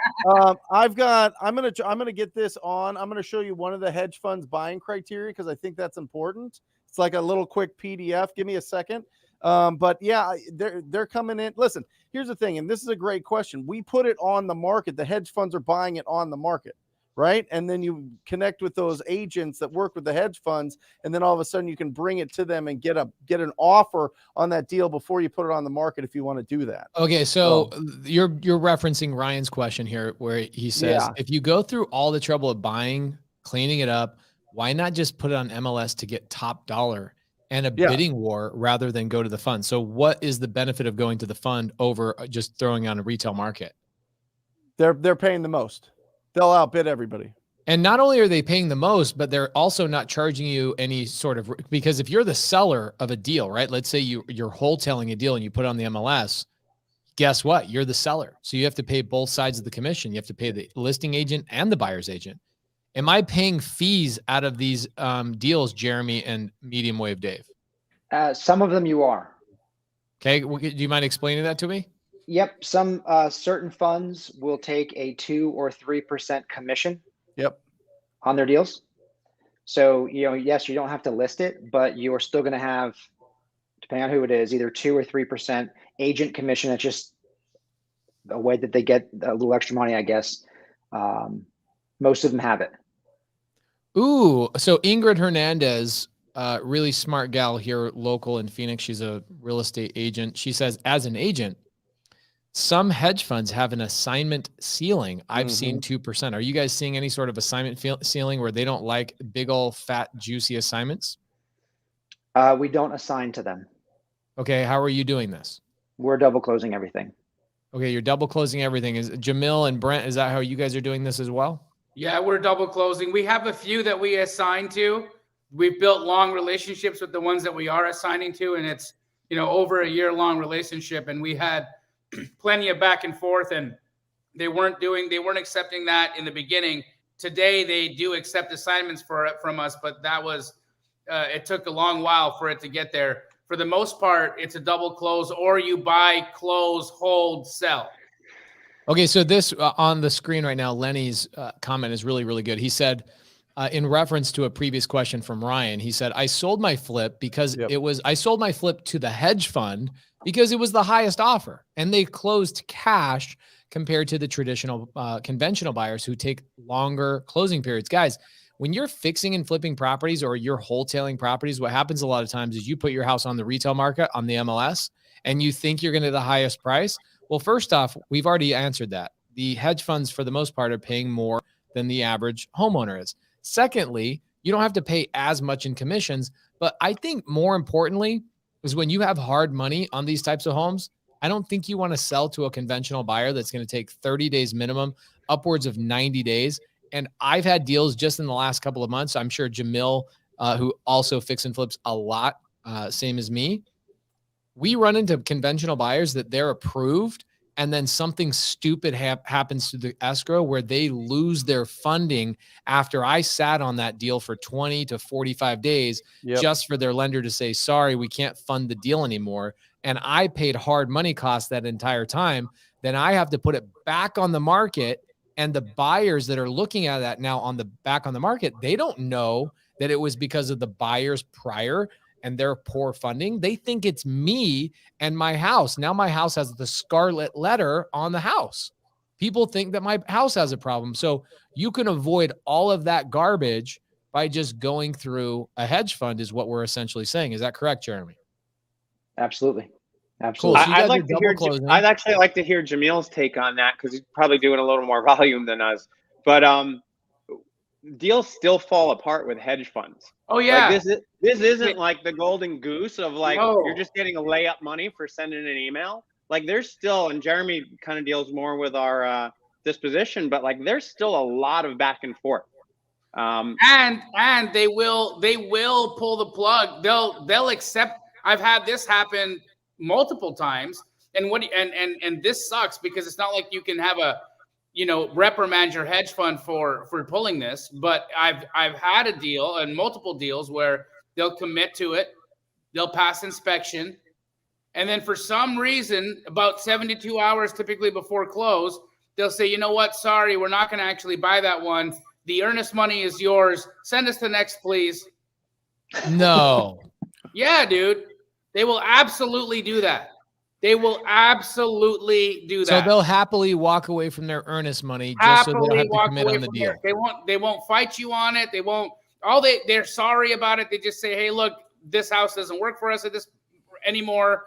[SPEAKER 2] I'm gonna get this on. I'm gonna show you one of the hedge funds buying criteria because I think that's important. It's like a little quick PDF. Give me a second. But yeah, they're coming in. Listen, here's the thing, and this is a great question. We put it on the market. The hedge funds are buying it on the market, right? And then you connect with those agents that work with the hedge funds, and then all of a sudden you can bring it to them and get an offer on that deal before you put it on the market if you want to do that.
[SPEAKER 3] Okay, so you're referencing Ryan's question here where he says, if you go through all the trouble of buying, cleaning it up, why not just put it on MLS to get top dollar and a bidding war rather than go to the fund? So what is the benefit of going to the fund over just throwing on a retail market?
[SPEAKER 2] They're paying the most. They'll outbid everybody.
[SPEAKER 3] And not only are they paying the most, but they're also not charging you any sort of, because if you're the seller of a deal, right? Let's say you're wholesaling a deal and you put it on the MLS, guess what? You're the seller. So you have to pay both sides of the commission. You have to pay the listing agent and the buyer's agent. Am I paying fees out of these deals, Jeremy and Medium Wave Dave?
[SPEAKER 5] Some of them you are.
[SPEAKER 3] Okay. Do you mind explaining that to me?
[SPEAKER 5] Yep. Some certain funds will take a 2 or 3% commission.
[SPEAKER 2] Yep.
[SPEAKER 5] On their deals. So, yes, you don't have to list it, but you are still going to have, depending on who it is, either 2 or 3% agent commission. That's just a way that they get a little extra money, I guess. Most of them have it.
[SPEAKER 3] Ooh, so Ingrid Hernandez, really smart gal here, local in Phoenix. She's a real estate agent. She says, as an agent, some hedge funds have an assignment ceiling. I've seen 2%. Are you guys seeing any sort of assignment ceiling where they don't like big old fat juicy assignments?
[SPEAKER 5] We don't assign to them.
[SPEAKER 3] Okay, how are you doing this?
[SPEAKER 5] We're double closing everything.
[SPEAKER 3] Okay, you're double closing everything. Is Jamil and Brent, is that how you guys are doing this as well?
[SPEAKER 1] Yeah, we're double closing. We have a few that we assign to. We've built long relationships with the ones that we are assigning to, and it's, over a year-long relationship, and we had plenty of back and forth, and they weren't accepting that in the beginning. Today, they do accept assignments from us, but that was, it took a long while for it to get there. For the most part, it's a double close, or you buy, close, hold, sell.
[SPEAKER 3] Okay, so this on the screen right now, Lenny's comment is really, really good. He said, in reference to a previous question from Ryan, he said, I sold my flip because I sold my flip to the hedge fund because it was the highest offer, and they closed cash compared to the traditional conventional buyers who take longer closing periods. Guys, when you're fixing and flipping properties or you're wholesaling properties, what happens a lot of times is you put your house on the retail market on the MLS and you think you're going to the highest price. Well, first off, we've already answered that. The hedge funds, for the most part, are paying more than the average homeowner is. Secondly, you don't have to pay as much in commissions. But I think more importantly is when you have hard money on these types of homes, I don't think you want to sell to a conventional buyer that's going to take 30 days minimum, upwards of 90 days. And I've had deals just in the last couple of months. I'm sure Jamil, who also fix and flips a lot, same as me. We run into conventional buyers that they're approved, and then something stupid happens to the escrow where they lose their funding after I sat on that deal for 20 to 45 days just for their lender to say, sorry, we can't fund the deal anymore. And I paid hard money costs that entire time. Then I have to put it back on the market. And the buyers that are looking at that now back on the market, they don't know that it was because of the buyers prior and their poor funding. They think it's me and my house. Now my house has the scarlet letter on the house. People think that my house has a problem. So you can avoid all of that garbage by just going through a hedge fund is what we're essentially saying. Is that correct, Jeremy?
[SPEAKER 5] Absolutely. Absolutely.
[SPEAKER 3] Cool. So
[SPEAKER 4] I'd actually like to hear Jamil's take on that because he's probably doing a little more volume than us. But deals still fall apart with hedge funds.
[SPEAKER 1] Oh yeah,
[SPEAKER 4] like this isn't like the golden goose of like you're just getting a layup money for sending an email. Like there's still, and Jeremy kind of deals more with our disposition, but like there's still a lot of back and forth.
[SPEAKER 1] And they will pull the plug. They'll accept I've had this happen multiple times. And this sucks because it's not like you can have a, reprimand your hedge fund for pulling this. But I've had a deal and multiple deals where they'll commit to it, they'll pass inspection, and then for some reason, about 72 hours typically before close, they'll say, you know what? Sorry, we're not going to actually buy that one. The earnest money is yours. Send us the next, please.
[SPEAKER 3] No.
[SPEAKER 1] Yeah, dude. They will absolutely do that. They will absolutely do that.
[SPEAKER 3] So they'll happily walk away from their earnest money just so they don't have to commit on the deal.
[SPEAKER 1] They won't fight you on it. They won't. They're sorry about it. They just say, hey, look, this house doesn't work for us at this anymore.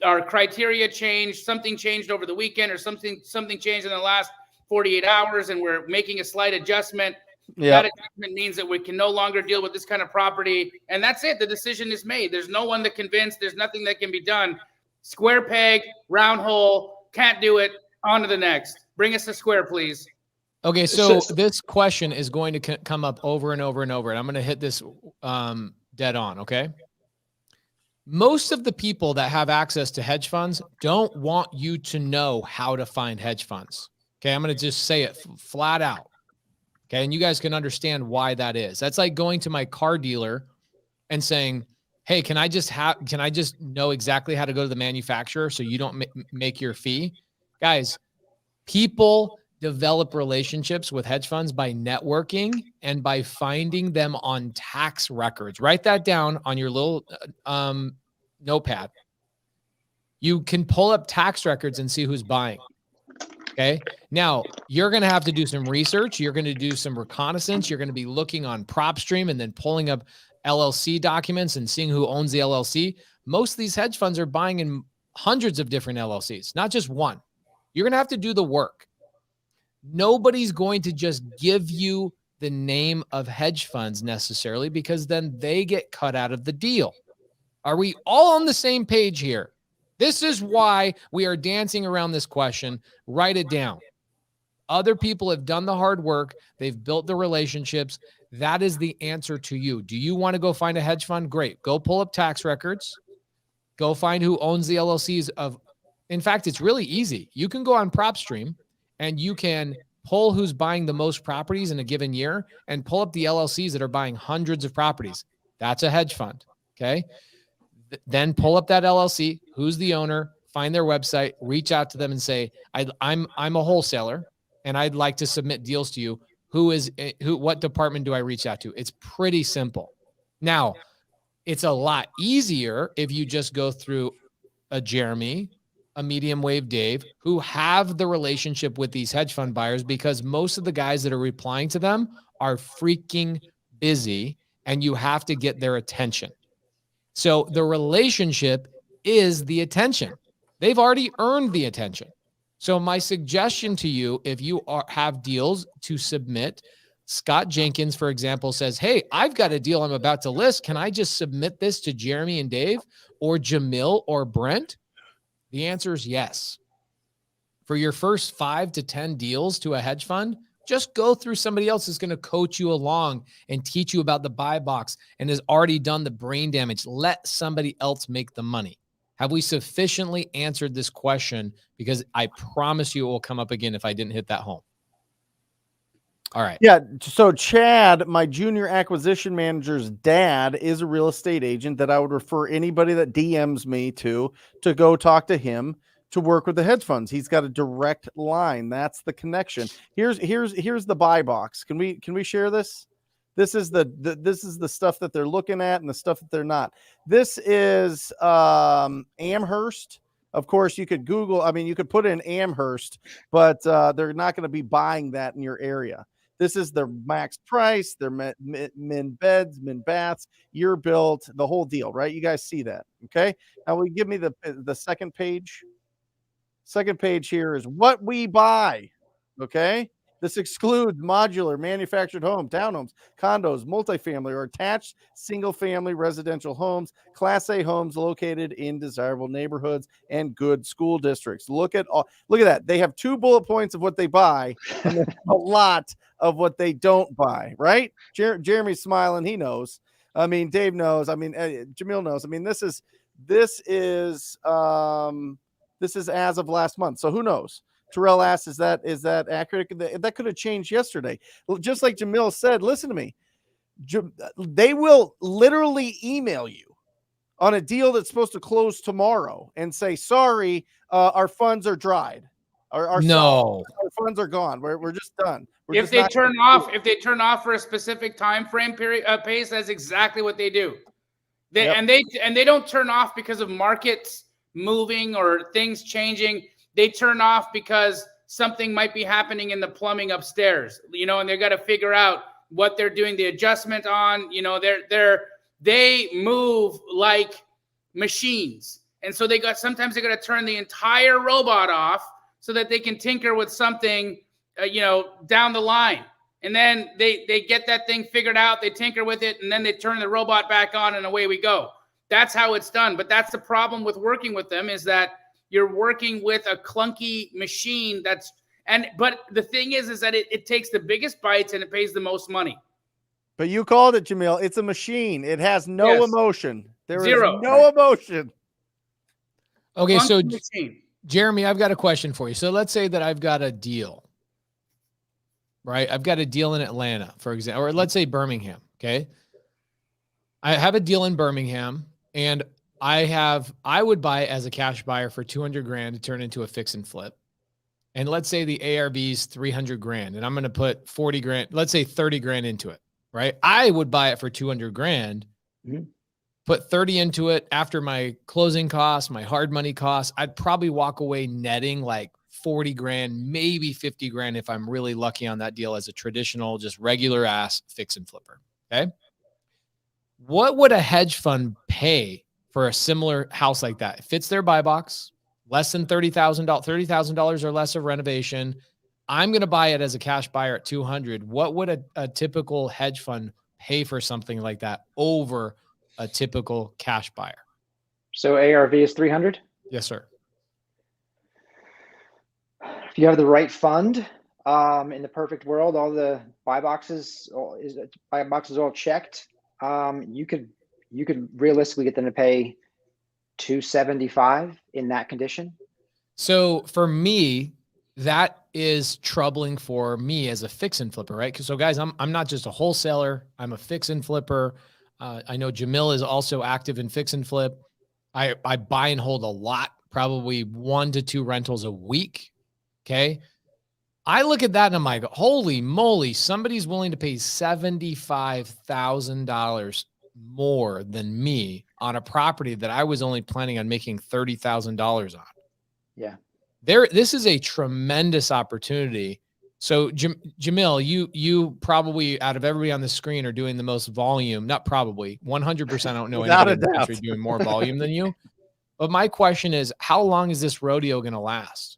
[SPEAKER 1] Our criteria changed. Something changed over the weekend, or something changed in the last 48 hours, and we're making a slight adjustment.
[SPEAKER 2] Yeah.
[SPEAKER 1] That adjustment means that we can no longer deal with this kind of property, and that's it. The decision is made. There's no one to convince. There's nothing that can be done. Square peg, round hole. Can't do it. On to the next. Bring us a square, please.
[SPEAKER 3] Okay, so this question is going to come up over and over and over, and I'm going to hit this dead on, okay? Most of the people that have access to hedge funds don't want you to know how to find hedge funds. Okay, I'm going to just say it flat out. Okay, and you guys can understand why that is. That's like going to my car dealer and saying, hey, can I just know exactly how to go to the manufacturer so you don't make your fee? Guys, people develop relationships with hedge funds by networking and by finding them on tax records. Write that down on your little notepad. You can pull up tax records and see who's buying. Okay. Now you're going to have to do some research. You're going to do some reconnaissance. You're going to be looking on PropStream and then pulling up LLC documents and seeing who owns the LLC. Most of these hedge funds are buying in hundreds of different LLCs, not just one. You're going to have to do the work. Nobody's going to just give you the name of hedge funds necessarily, because then they get cut out of the deal. Are we all on the same page here? This is why we are dancing around this question. Write it down. Other people have done the hard work. They've built the relationships. That is the answer to you. Do you want to go find a hedge fund? Great. Go pull up tax records. Go find who owns the LLCs of. In fact, it's really easy. You can go on PropStream and you can pull who's buying the most properties in a given year and pull up the LLCs that are buying hundreds of properties. That's a hedge fund. Okay. Then pull up that LLC, who's the owner, find their website, reach out to them and say, I'm a wholesaler and I'd like to submit deals to you. What department do I reach out to? It's pretty simple. Now, it's a lot easier if you just go through a Jeremy, a Medium Wave Dave, who have the relationship with these hedge fund buyers, because most of the guys that are replying to them are freaking busy and you have to get their attention. So the relationship is the attention. They've already earned the attention. So my suggestion to you, if you have deals to submit, Scott Jenkins, for example, says, hey, I've got a deal I'm about to list. Can I just submit this to Jeremy and Dave or Jamil or Brent? The answer is yes. For your first 5 to 10 deals to a hedge fund, just go through somebody else who's going to coach you along and teach you about the buy box and has already done the brain damage. Let somebody else make the money. Have we sufficiently answered this question? Because I promise you it will come up again if I didn't hit that home. All right.
[SPEAKER 2] Yeah. So Chad, my junior acquisition manager's dad, is a real estate agent that I would refer anybody that DMs me to go talk to him to work with the hedge funds. He's got a direct line. That's the connection. Here's the buy box. Can we share this? This is the stuff that they're looking at and the stuff that they're not. This is Amherst. Of course, you could Google. I mean, you could put in Amherst, but they're not going to be buying that in your area. This is their max price, their min beds, min baths, year built, the whole deal, right? You guys see that, okay? Now, will you give me the second page? Second page here is what we buy, okay? This excludes modular, manufactured home, townhomes, condos, multifamily, or attached single-family residential homes, Class A homes located in desirable neighborhoods and good school districts. Look at that. They have 2 bullet points of what they buy and a lot of what they don't buy, right? Jeremy's smiling. He knows. I mean, Dave knows. I mean, Jamil knows. I mean, this is This is as of last month. So who knows? Terrell asks, is that accurate? That could have changed yesterday. Well, just like Jamil said, listen to me. They will literally email you on a deal that's supposed to close tomorrow and say, sorry, our funds are dried. Our funds are gone. We're just done.
[SPEAKER 1] If they turn off for a specific time frame period, Pace, that's exactly what they do. And they don't turn off because of markets moving or things changing. They turn off because something might be happening in the plumbing upstairs, and they got to figure out what they're doing the adjustment on. They move like machines. And so sometimes they got to turn the entire robot off so that they can tinker with something, down the line. And then they get that thing figured out, they tinker with it, and then they turn the robot back on and away we go. That's how it's done. But that's the problem with working with them, is that you're working with a clunky machine but the thing is that it takes the biggest bites and it pays the most money.
[SPEAKER 2] But you called it, Jamil. It's a machine. It has no emotion. There
[SPEAKER 1] Zero.
[SPEAKER 2] is no emotion.
[SPEAKER 3] Okay, so Jeremy, I've got a question for you. So let's say that I've got a deal, right? I've got a deal in Atlanta, for example, or let's say Birmingham, okay? I have a deal in Birmingham, and I would buy it as a cash buyer for 200 grand to turn into a fix and flip. And let's say the ARV is 300 grand, and I'm going to put 40 grand, let's say 30 grand into it, right? I would buy it for 200 grand, put 30 into it. After my closing costs, my hard money costs, I'd probably walk away netting like 40 grand, maybe 50 grand if I'm really lucky on that deal as a traditional, just regular ass fix and flipper. Okay. What would a hedge fund pay for a similar house like that? It fits their buy box, less than $30,000 or less of renovation. I'm going to buy it as a cash buyer at 200. What would a typical hedge fund pay for something like that over a typical cash buyer?
[SPEAKER 5] So ARV is 300?
[SPEAKER 3] Yes, sir.
[SPEAKER 5] If you have the right fund, in the perfect world, all the buy boxes all checked, you could realistically get them to pay 275 in that condition.
[SPEAKER 3] So for me, that is troubling for me as a fix and flipper, right? So guys, I'm not just a wholesaler. I'm a fix and flipper. I know Jamil is also active in fix and flip. I buy and hold a lot, probably 1 to 2 rentals a week. Okay. I look at that and I'm like, holy moly, somebody's willing to pay $75,000 more than me on a property that I was only planning on making $30,000 on.
[SPEAKER 5] Yeah.
[SPEAKER 3] This is a tremendous opportunity. So Jamil, you probably out of everybody on the screen are doing the most volume, not probably 100%. I don't know anybody in the country doing more volume than you. But my question is, how long is this rodeo going to last?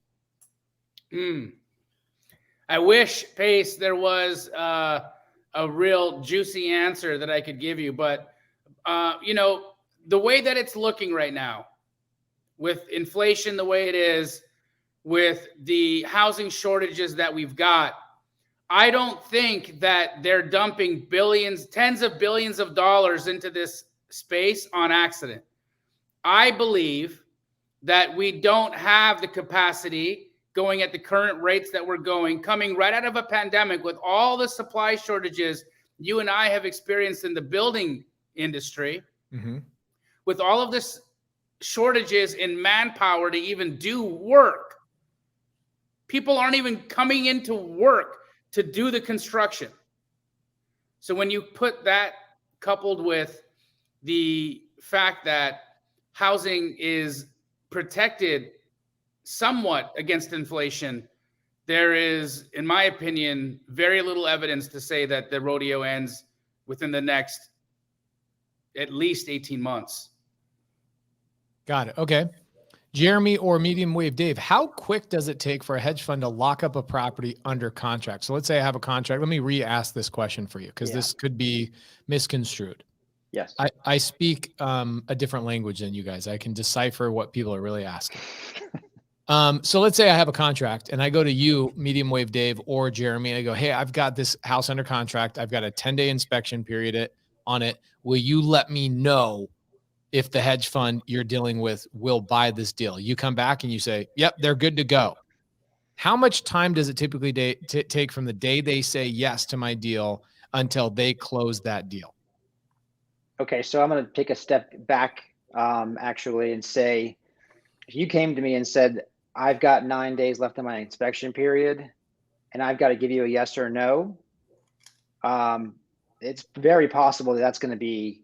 [SPEAKER 1] I wish, Pace, there was a real juicy answer that I could give you. But, the way that it's looking right now, with inflation the way it is, with the housing shortages that we've got, I don't think that they're dumping tens of billions of dollars into this space on accident. I believe that we don't have the capacity going at the current rates that we're coming right out of a pandemic with all the supply shortages you and I have experienced in the building industry, with all of this shortages in manpower to even do work. People aren't even coming into work to do the construction. So when you put that coupled with the fact that housing is protected somewhat against inflation, there is, in my opinion, very little evidence to say that the rodeo ends within the next at least 18 months.
[SPEAKER 3] Got it. Okay. Jeremy or Medium Wave Dave, how quick does it take for a hedge fund to lock up a property under contract? So let's say I have a contract. Let me re-ask this question for you, because this could be misconstrued.
[SPEAKER 5] Yes.
[SPEAKER 3] I speak a different language than you guys. I can decipher what people are really asking. So let's say I have a contract and I go to you, Medium Wave Dave or Jeremy, and I go, hey, I've got this house under contract. I've got a 10-day inspection period on it. Will you let me know if the hedge fund you're dealing with will buy this deal. You come back and you say, yep, they're good to go. How much time does it typically take from the day they say yes to my deal until they close that deal?
[SPEAKER 5] Okay, so I'm going to take a step back actually and say, if you came to me and said, I've got 9 days left on my inspection period and I've got to give you a yes or no, it's very possible that that's going to be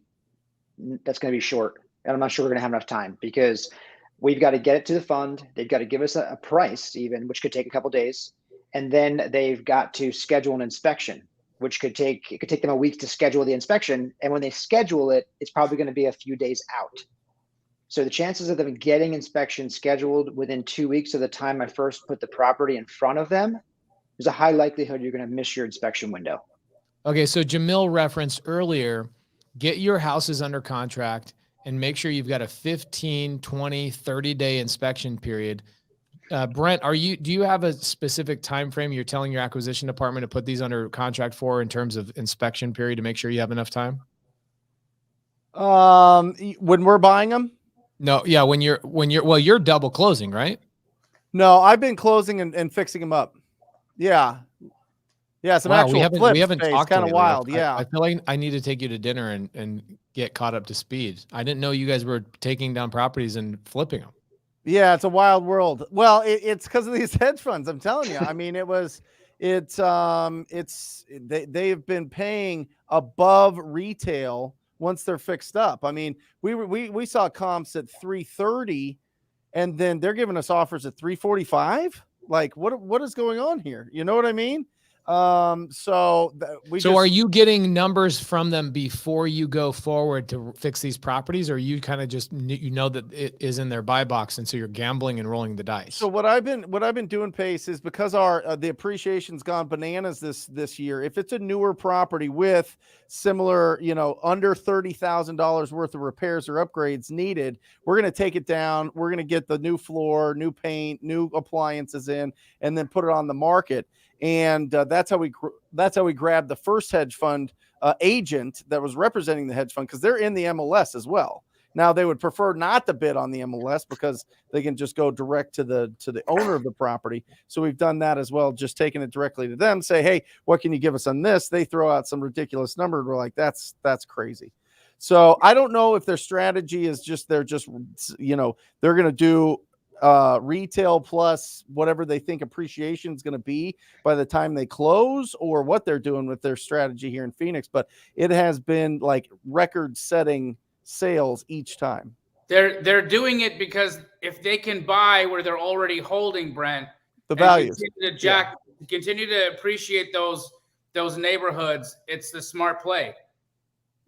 [SPEAKER 5] short. And I'm not sure we're going to have enough time because we've got to get it to the fund. They've got to give us a price even, which could take a couple days. And then they've got to schedule an inspection, which could take them a week to schedule the inspection. And when they schedule it, it's probably going to be a few days out. So the chances of them getting inspection scheduled within 2 weeks of the time I first put the property in front of them, there's a high likelihood you're going to miss your inspection window.
[SPEAKER 3] Okay, so Jamil referenced earlier, get your houses under contract and make sure you've got a 15, 20, 30-day inspection period. Brent, do you have a specific time frame you're telling your acquisition department to put these under contract for in terms of inspection period to make sure you have enough time?
[SPEAKER 2] When we're buying them?
[SPEAKER 3] No, yeah, you're double closing, right?
[SPEAKER 2] No, I've been closing and fixing them up. Yeah. Yeah, some actual flips. We haven't talked. Kind of wild. Yeah.
[SPEAKER 3] I feel like I need to take you to dinner and get caught up to speed. I didn't know you guys were taking down properties and flipping them.
[SPEAKER 2] Yeah, it's a wild world. Well, it's because of these hedge funds. I'm telling you. I mean, they've been paying above retail once they're fixed up. I mean, we saw comps at 330, and then they're giving us offers at 345. Like, what is going on here? You know what I mean? So are you getting numbers from them before you go forward to fix these properties, or you kind of just, that it is in their buy box, and so you're gambling and rolling the dice? So what I've been doing, Pace, is because the appreciation's gone bananas this year. If it's a newer property with similar, under $30,000 worth of repairs or upgrades needed, we're going to take it down. We're going to get the new floor, new paint, new appliances in, and then put it on the market. And that's how we grabbed the first hedge fund agent that was representing the hedge fund, because they're in the MLS as well. Now they would prefer not to bid on the MLS because they can just go direct to the owner of the property. So we've done that as well, just taking it directly to them. Say, hey, what can you give us on this? They throw out some ridiculous number. We're like, that's crazy. So I don't know if their strategy is they're going to do retail plus whatever they think appreciation is going to be by the time they close, or what they're doing with their strategy here in Phoenix. But it has been like record-setting sales each time.
[SPEAKER 1] They're doing it because if they can buy where they're already holding, Brent,
[SPEAKER 2] the values
[SPEAKER 1] continue to appreciate those neighborhoods, it's the smart play.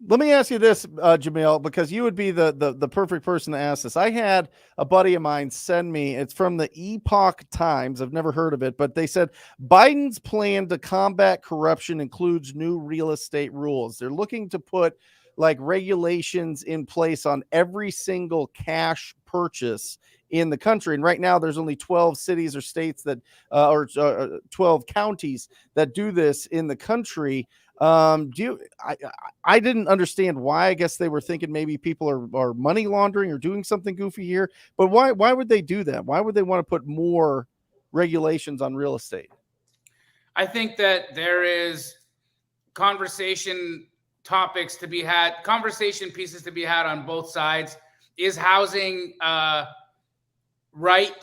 [SPEAKER 2] Let me ask you this, Jamil, because you would be the perfect person to ask this. I had a buddy of mine send me, it's from the Epoch Times. I've never heard of it, but they said Biden's plan to combat corruption includes new real estate rules. They're looking to put like regulations in place on every single cash purchase in the country. And right now there's only 12 cities or states that, or 12 counties that do this in the country. I didn't understand why. I guess they were thinking maybe people are money laundering or doing something goofy here, but why would they do that? Why would they want to put more regulations on real estate?
[SPEAKER 1] I think that there is conversation topics to be had, conversation pieces to be had on both sides. Is housing right?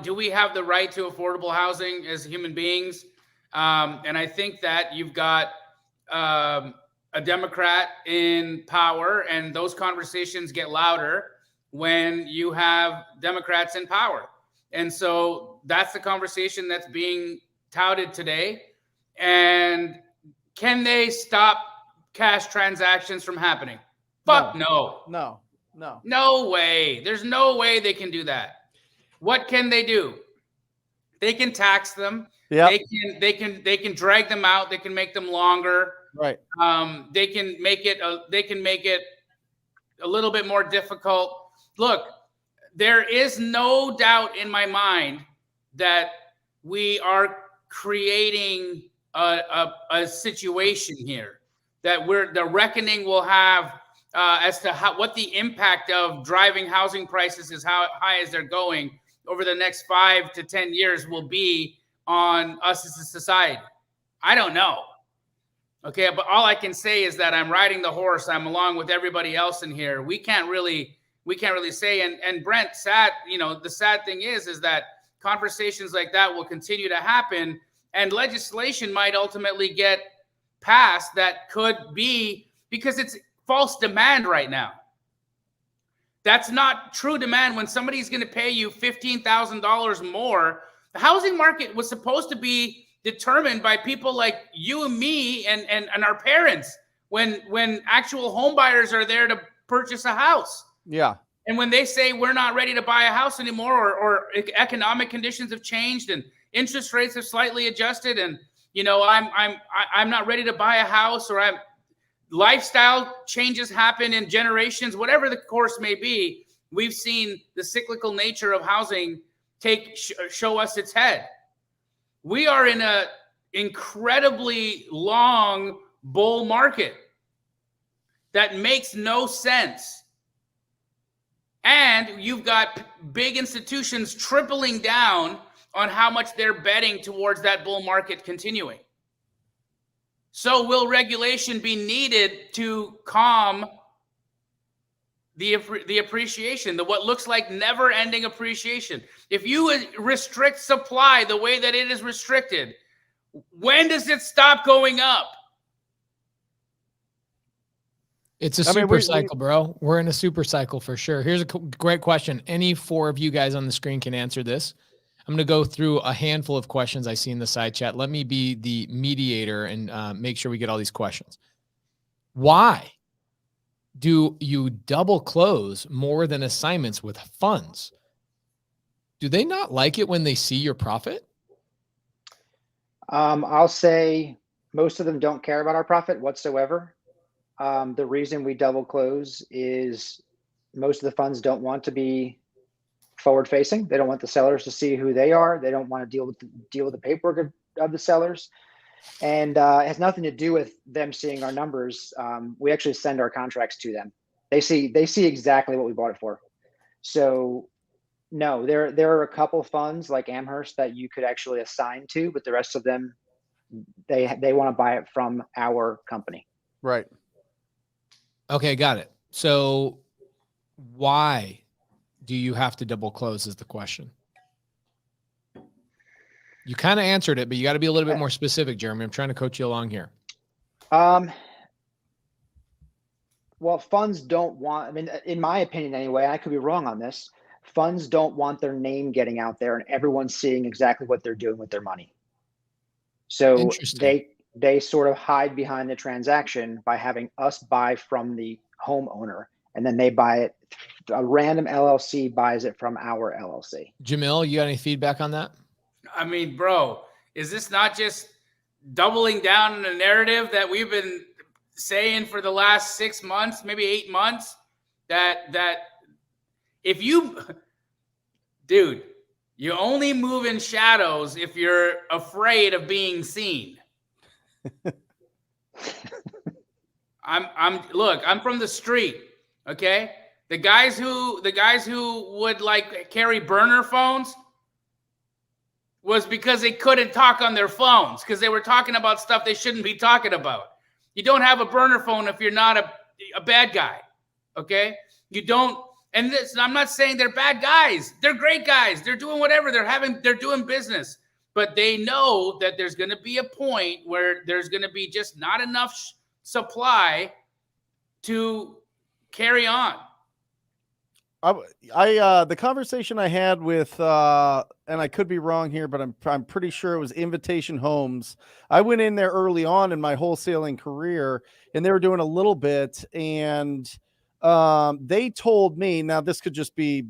[SPEAKER 1] Do we have the right to affordable housing as human beings? And I think that you've got a Democrat in power, and those conversations get louder when you have Democrats in power. And so that's the conversation that's being touted today. And can they stop cash transactions from happening? Fuck no. No way. There's no way they can do that. What can they do? They can tax them.
[SPEAKER 2] Yeah.
[SPEAKER 1] They can drag them out. They can make them longer.
[SPEAKER 2] Right.
[SPEAKER 1] They can make it a little bit more difficult. Look, there is no doubt in my mind that we are creating a situation here, that the reckoning will have as to what the impact of driving housing prices is, how high as they're going over the next 5 to 10 years will be on us as a society. I don't know. Okay, but all I can say is that I'm riding the horse. I'm along with everybody else in here. We can't really say. And Brent, the sad thing is that conversations like that will continue to happen, and legislation might ultimately get passed that could be, because it's false demand right now. That's not true demand. When somebody's going to pay you $15,000 more, the housing market was supposed to be determined by people like you and me and our parents when actual home buyers are there to purchase a house.
[SPEAKER 2] Yeah.
[SPEAKER 1] And when they say we're not ready to buy a house anymore, or economic conditions have changed and interest rates have slightly adjusted, and I'm not ready to buy a house, or lifestyle changes happen in generations, whatever the course may be, we've seen the cyclical nature of housing show us its head. We are in a incredibly long bull market that makes no sense. And you've got big institutions tripling down on how much they're betting towards that bull market continuing. So will regulation be needed to calm the appreciation, what looks like never-ending appreciation? If you restrict supply the way that it is restricted, when does it stop going up?
[SPEAKER 3] It's a super cycle, bro. We're in a super cycle for sure. Here's a great question. Any 4 of you guys on the screen can answer this. I'm going to go through a handful of questions I see in the side chat. Let me be the mediator and make sure we get all these questions. Why do you double close more than assignments with funds? Do they not like it when they see your profit?
[SPEAKER 5] I'll say most of them don't care about our profit whatsoever. The reason we double close is most of the funds don't want to be forward facing. They don't want the sellers to see who they are. They don't want to deal with the paperwork of the sellers. And it has nothing to do with them seeing our numbers. We actually send our contracts to them. They see exactly what we bought it for. So no, there are a couple funds like Amherst that you could actually assign to, but the rest of them, they want to buy it from our company.
[SPEAKER 2] Right.
[SPEAKER 3] Okay, got it. So why do you have to double close is the question. You kind of answered it, but you got to be a little bit more specific, Jeremy. I'm trying to coach you along here.
[SPEAKER 5] Well, funds don't want, in my opinion anyway, I could be wrong on this, funds don't want their name getting out there and everyone seeing exactly what they're doing with their money. So they sort of hide behind the transaction by having us buy from the homeowner, and then they buy it. A random LLC buys it from our LLC.
[SPEAKER 3] Jamil, you got any feedback on that?
[SPEAKER 1] Bro, is this not just doubling down on a narrative that we've been saying for the last 6 months, maybe 8 months, that if you, dude, you only move in shadows if you're afraid of being seen. I'm from the street. Okay. The guys who would like carry burner phones was because they couldn't talk on their phones because they were talking about stuff they shouldn't be talking about. You don't have a burner phone if you're not a bad guy. Okay. You don't. And I'm not saying they're bad guys. They're great guys. They're doing whatever. They're doing business. But they know that there's going to be a point where there's going to be just not enough supply to carry on.
[SPEAKER 2] The conversation I had with, and I could be wrong here, but I'm pretty sure it was Invitation Homes. I went in there early on in my wholesaling career, and they were doing a little bit, and they told me, now this could just be,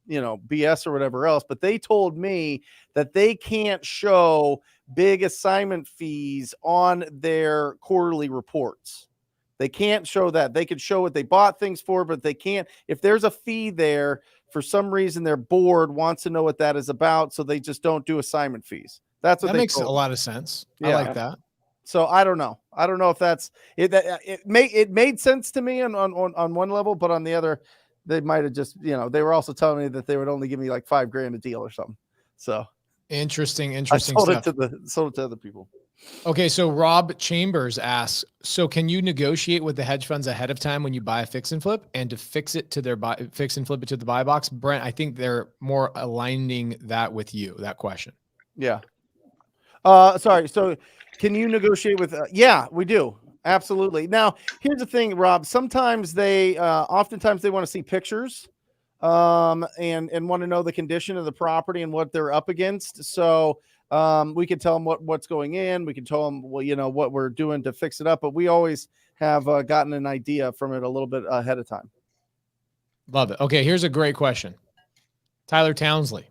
[SPEAKER 2] BS or whatever else, but they told me that they can't show big assignment fees on their quarterly reports. They can't show that. They could show what they bought things for, but they can't. If there's a fee there, for some reason, their board wants to know what that is about, so they just don't do assignment fees. That's what
[SPEAKER 3] that makes a lot of sense. Yeah. I like that.
[SPEAKER 2] So I don't know. I don't know if that's it. It made sense to me on one level, but on the other, they might have just, they were also telling me that they would only give me like $5,000 a deal or something. So
[SPEAKER 3] interesting
[SPEAKER 2] I sold
[SPEAKER 3] stuff.
[SPEAKER 2] sold it to other people.
[SPEAKER 3] Okay, so Rob Chambers asks, so can you negotiate with the hedge funds ahead of time when you buy a fix and flip and to fix and flip it to the buy box? Brent, I think they're more aligning that with you, that question.
[SPEAKER 2] Yeah. Sorry. So can you negotiate with, yeah, we do. Absolutely. Now, here's the thing, Rob, sometimes oftentimes they want to see pictures, and want to know the condition of the property and what they're up against. So, we can tell them what's going in. We can tell them, what we're doing to fix it up, but we always have gotten an idea from it a little bit ahead of time.
[SPEAKER 3] Love it. Okay. Here's a great question. Tyler Townsley.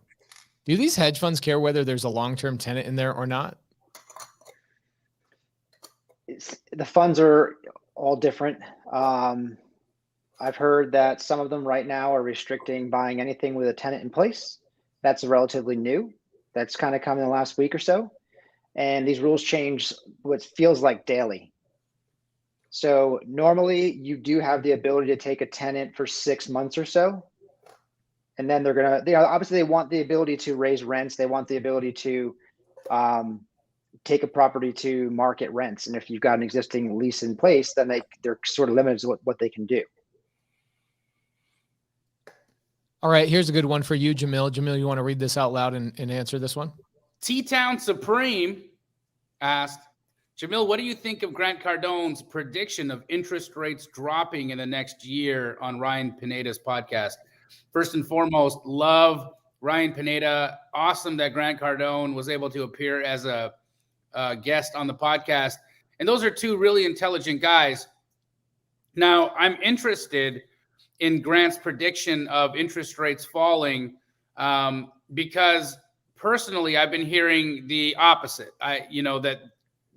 [SPEAKER 3] Do these hedge funds care whether there's a long-term tenant in there or not?
[SPEAKER 5] The funds are all different. I've heard that some of them right now are restricting buying anything with a tenant in place. That's relatively new. That's kind of come in the last week or so. And these rules change what feels like daily. So normally you do have the ability to take a tenant for 6 months or so. And then obviously they want the ability to raise rents. They want the ability to take a property to market rents. And if you've got an existing lease in place, then they're sort of limited to what they can do.
[SPEAKER 3] All right, here's a good one for you, Jamil. Jamil, you want to read this out loud and answer this one?
[SPEAKER 1] T-Town Supreme asked, Jamil, what do you think of Grant Cardone's prediction of interest rates dropping in the next year on Ryan Pineda's podcast? First and foremost, love Ryan Pineda. Awesome that Grant Cardone was able to appear as a guest on the podcast. And those are two really intelligent guys. Now, I'm interested in Grant's prediction of interest rates falling because personally, I've been hearing the opposite. That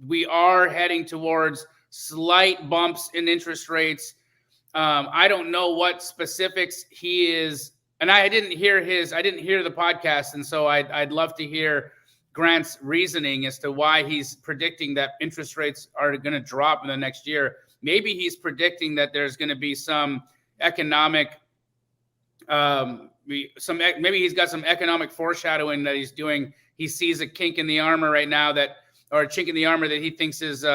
[SPEAKER 1] we are heading towards slight bumps in interest rates. I don't know what specifics he is, and I didn't hear the podcast, and so I'd love to hear Grant's reasoning as to why he's predicting that interest rates are going to drop in the next year. Maybe he's predicting that there's going to be some economic, maybe he's got some economic foreshadowing that he's doing. He sees a chink in the armor right now or a chink in the armor that he thinks is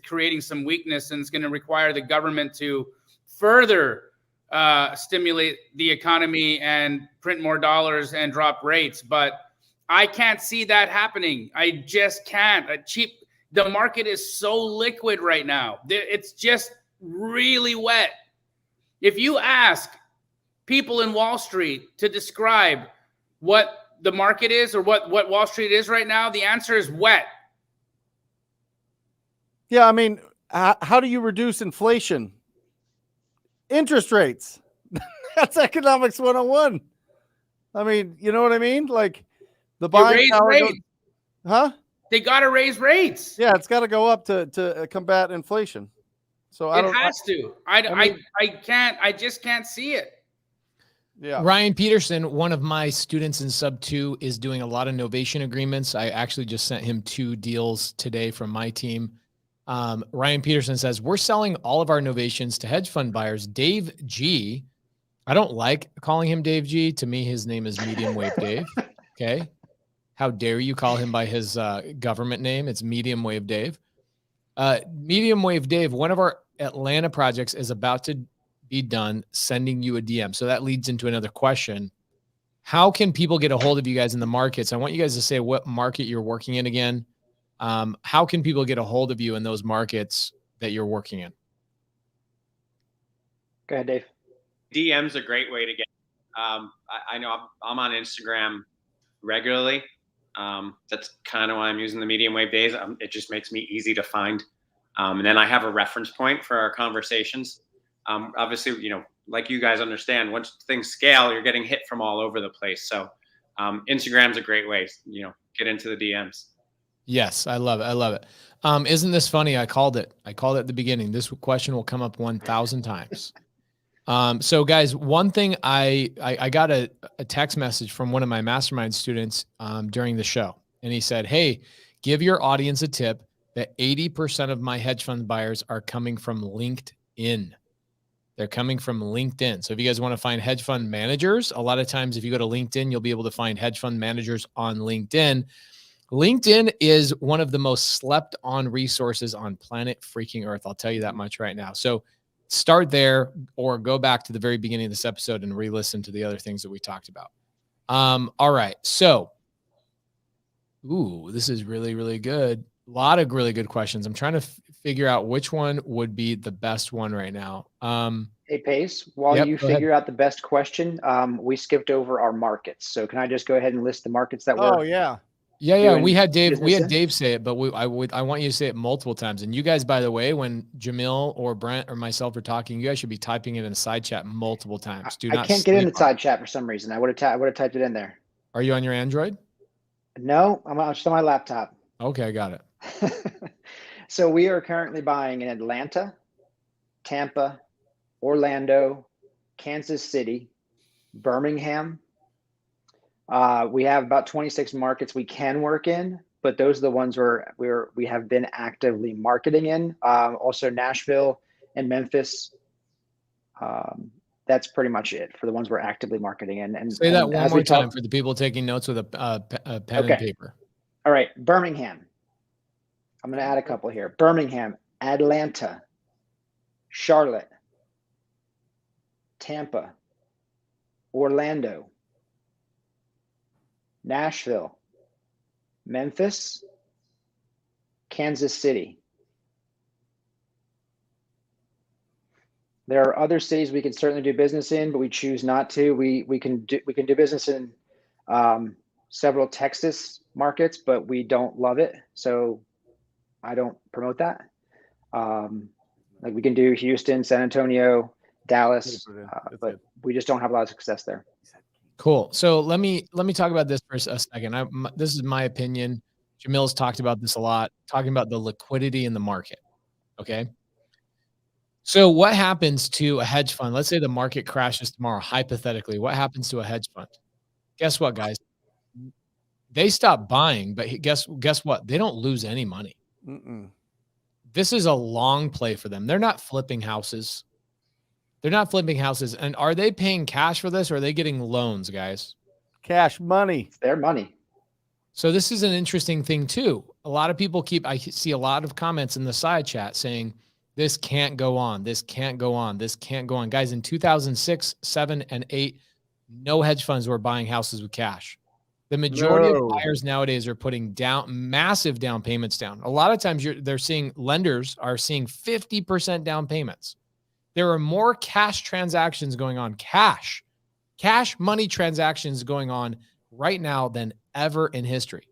[SPEAKER 1] creating some weakness, and it's going to require the government to further stimulate the economy and print more dollars and drop rates. But I can't see that happening. I just can't. The market is so liquid right now. It's just really wet. If you ask people in Wall Street to describe what the market is or what Wall Street is right now, the answer is wet.
[SPEAKER 2] Yeah, I mean, how do you reduce inflation? Interest rates. That's economics 101. I mean, you know what I mean? Like the buying power goes, huh?
[SPEAKER 1] They got to raise rates.
[SPEAKER 2] Yeah, it's got to go up to combat inflation. So
[SPEAKER 1] it has to. I just can't see it.
[SPEAKER 2] Yeah.
[SPEAKER 3] Ryan Peterson, one of my students in sub 2, is doing a lot of novation agreements. I actually just sent him 2 deals today from my team. Ryan Peterson says, we're selling all of our novations to hedge fund buyers. Dave G. I don't like calling him Dave G. To me, his name is Medium Wave Dave. Okay. How dare you call him by his government name? It's Medium Wave Dave. Medium Wave Dave, one of our Atlanta projects is about to be done, sending you a DM. So that leads into another question. How can people get a hold of you guys in the markets? I want you guys to say what market you're working in again. How can people get a hold of you in those markets that you're working in?
[SPEAKER 5] Go ahead, Dave.
[SPEAKER 4] DM's a great way to get. I know I'm on Instagram regularly. That's kind of why I'm using the Medium Wave Days. It just makes me easy to find. And then I have a reference point for our conversations. Obviously, like you guys understand, once things scale, you're getting hit from all over the place. So Instagram's a great way, get into the DMs.
[SPEAKER 3] Yes, I love it. I love it. Isn't this funny? I called it at the beginning. This question will come up 1,000 times. So guys, one thing I got a text message from one of my mastermind students during the show. And he said, hey, give your audience a tip. that 80% of my hedge fund buyers are coming from LinkedIn. They're coming from LinkedIn. So if you guys want to find hedge fund managers, a lot of times if you go to LinkedIn, you'll be able to find hedge fund managers on LinkedIn. LinkedIn is one of the most slept on resources on planet freaking Earth. I'll tell you that much right now. So start there or go back to the very beginning of this episode and re-listen to the other things that we talked about. All right. So, this is really, really good. A lot of really good questions. I'm trying to figure out which one would be the best one right now.
[SPEAKER 5] Hey, Pace, while you figure out the best question, we skipped over our markets. So can I just go ahead and list the markets that we're
[SPEAKER 3] Yeah. We had Dave say it, but I want you to say it multiple times. And you guys, by the way, when Jamil or Brent or myself are talking, you guys should be typing it in the side chat multiple times.
[SPEAKER 5] I can't get in the side chat for some reason. I would have typed it in there.
[SPEAKER 3] Are you on your Android?
[SPEAKER 5] No, I'm just on my laptop.
[SPEAKER 3] Okay, I got it.
[SPEAKER 5] So we are currently buying in Atlanta, Tampa, Orlando, Kansas City, Birmingham. We have about 26 markets we can work in, but those are the ones where we have been actively marketing in. Also Nashville and Memphis. That's pretty much it for the ones we're actively marketing in. And
[SPEAKER 3] say that one more time for the people taking notes with a pen and paper.
[SPEAKER 5] All right, Birmingham. I'm going to add a couple here. Birmingham, Atlanta, Charlotte, Tampa, Orlando, Nashville, Memphis, Kansas City. There are other cities we can certainly do business in, but we choose not to. We can do business in several Texas markets, but we don't love it, so I don't promote that. Like we can do Houston, San Antonio, Dallas, but we just don't have a lot of success there.
[SPEAKER 3] Cool. So let me talk about this for a second. This is my opinion. Jamil's talked about this a lot, talking about the liquidity in the market. Okay. So what happens to a hedge fund? Let's say the market crashes tomorrow. Hypothetically, what happens to a hedge fund? Guess what, guys? They stop buying, but guess what? They don't lose any money. This is a long play for them. They're not flipping houses. They're not flipping houses. And are they paying cash for this or are they getting loans, guys?
[SPEAKER 2] Cash money.
[SPEAKER 5] It's their money.
[SPEAKER 3] So this is an interesting thing too. A lot of people I see a lot of comments in the side chat saying, this can't go on. This can't go on. This can't go on. Guys, in 2006, 7, and 8, no hedge funds were buying houses with cash. The majority of buyers nowadays are putting down massive down payments down. A lot of times they're seeing lenders are seeing 50% down payments. There are more cash transactions going on, cash money transactions going on right now than ever in history.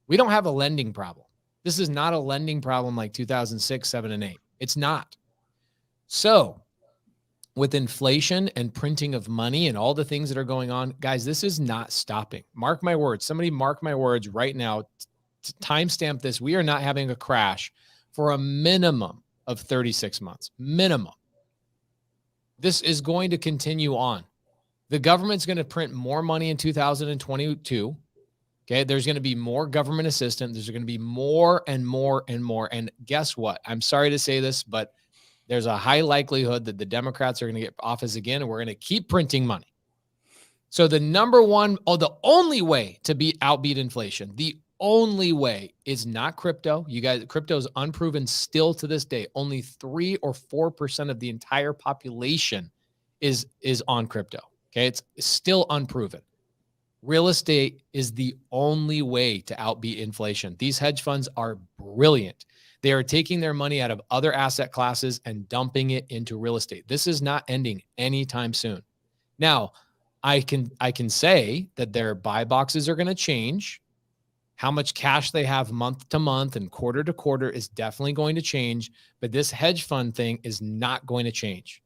[SPEAKER 3] We don't have a lending problem. This is not a lending problem like 2006, 7, and 8. It's not. So with inflation and printing of money and all the things that are going on, guys, this is not stopping. Mark my words. Somebody mark my words right now. Timestamp this. We are not having a crash for a minimum of 36 months. Minimum. This is going to continue on. The government's going to print more money in 2022. Okay. There's going to be more government assistance. There's going to be more and more and more. And guess what? I'm sorry to say this, but there's a high likelihood that the Democrats are going to get office again, and we're going to keep printing money. So the the only way to outbeat inflation, the only way is not crypto. You guys, crypto is unproven still to this day. Only 3 or 4% of the entire population is on crypto. Okay. It's still unproven. Real estate is the only way to outbeat inflation. These hedge funds are brilliant. They are taking their money out of other asset classes and dumping it into real estate. This is not ending anytime soon. Now, I can say that their buy boxes are going to change. How much cash they have month to month and quarter to quarter is definitely going to change, but this hedge fund thing is not going to change.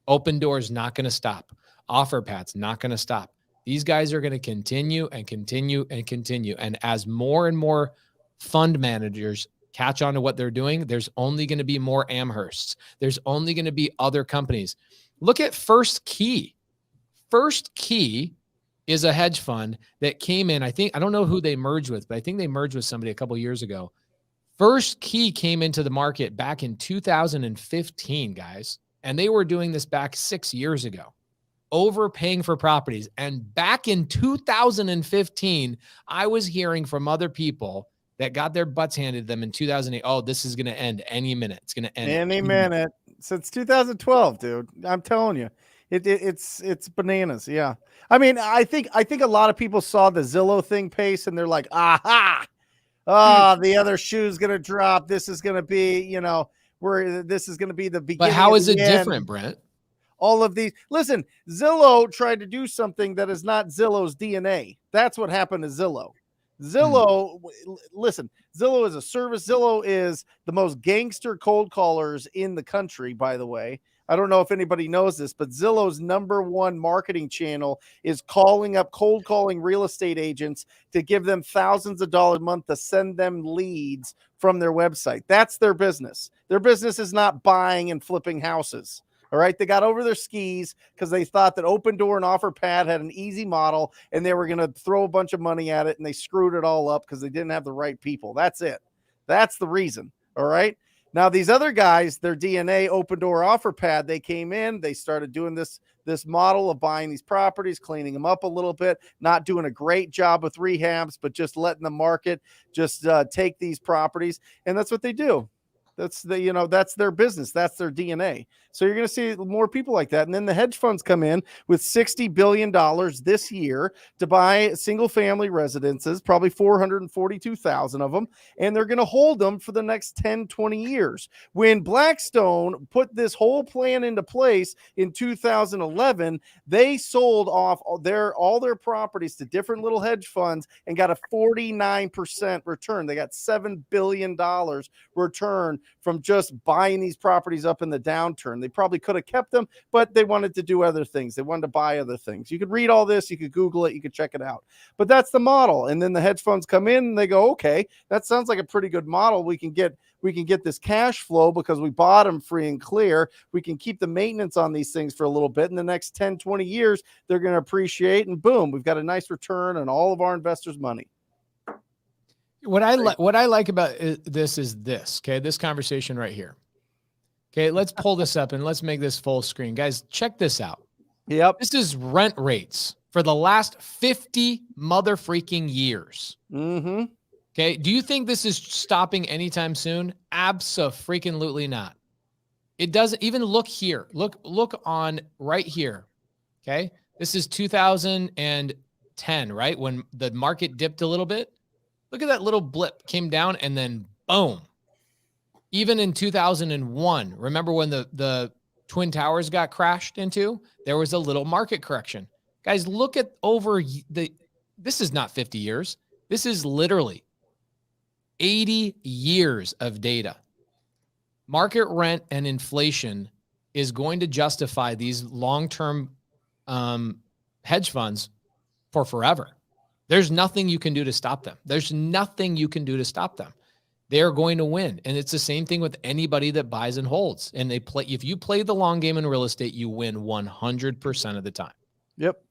[SPEAKER 3] Open doors not going to stop. Offer pads not going to stop. These guys are going to continue and continue and continue. And as more and more fund managers catch on to what they're doing, there's only going to be more Amhersts. There's only going to be other companies. Look at First Key. First Key is a hedge fund that came in. I don't know who they merged with, but I think they merged with somebody a couple of years ago. First Key came into the market back in 2015, guys, and they were doing this back 6 years ago, overpaying for properties. And back in 2015, I was hearing from other people that got their butts handed to them in 2008. Oh, this is going to end any minute. It's going to end
[SPEAKER 2] any minute. Since 2012, dude. I'm telling you, it's bananas. Yeah. I mean, I think a lot of people saw the Zillow thing pace and they're like, aha, the other shoe's going to drop. This is going to be, this is going to be the beginning.
[SPEAKER 3] But how is it
[SPEAKER 2] end.
[SPEAKER 3] different, Brent?
[SPEAKER 2] All of these. Listen, Zillow tried to do something that is not Zillow's DNA. That's what happened to Zillow. Listen, Zillow is a service. Zillow is the most gangster cold callers in the country, by the way. I don't know if anybody knows this, but Zillow's #1 marketing channel is cold calling real estate agents to give them thousands of dollars a month to send them leads from their website. That's their business. Their business is not buying and flipping houses. All right. They got over their skis because they thought that Open Door and OfferPad had an easy model and they were going to throw a bunch of money at it, and they screwed it all up because they didn't have the right people. That's it. That's the reason. All right. Now, these other guys, their DNA, Open Door, OfferPad, they came in, they started doing this model of buying these properties, cleaning them up a little bit, not doing a great job with rehabs, but just letting the market just take these properties. And that's what they do. That's that's their business. That's their DNA. So you're going to see more people like that. And then the hedge funds come in with $60 billion this year to buy single family residences, probably 442,000 of them. And they're going to hold them for the next 10, 20 years. When Blackstone put this whole plan into place in 2011, they sold off all their properties to different little hedge funds and got a 49% return. They got $7 billion return from just buying these properties up in the downturn. They probably could have kept them, but they wanted to do other things. They wanted to buy other things. You could read all this, you could Google it, you could check it out. But that's the model. And then the hedge funds come in and they go, okay, that sounds like a pretty good model. We can get this cash flow because we bought them free and clear. We can keep the maintenance on these things for a little bit. In the next 10, 20 years, they're going to appreciate, and boom, we've got a nice return on all of our investors' money.
[SPEAKER 3] What I like about this is this, okay, this conversation right here. Okay, let's pull this up and let's make this full screen. Guys, check this out.
[SPEAKER 2] Yep.
[SPEAKER 3] This is rent rates for the last 50 mother-freaking years.
[SPEAKER 2] Mm-hmm.
[SPEAKER 3] Okay, do you think this is stopping anytime soon? Abso-freaking-lutely not. It doesn't even look here. Look on right here, okay? This is 2010, right, when the market dipped a little bit. Look at that little blip, came down, and then boom. Even in 2001, remember when the Twin Towers got crashed into? There was a little market correction. Guys, look at this is not 50 years. This is literally 80 years of data. Market rent and inflation is going to justify these long-term hedge funds for forever. There's nothing you can do to stop them. There's nothing you can do to stop them. They're going to win. And it's the same thing with anybody that buys and holds. And if you play the long game in real estate, you win 100% of the time.
[SPEAKER 2] Yep.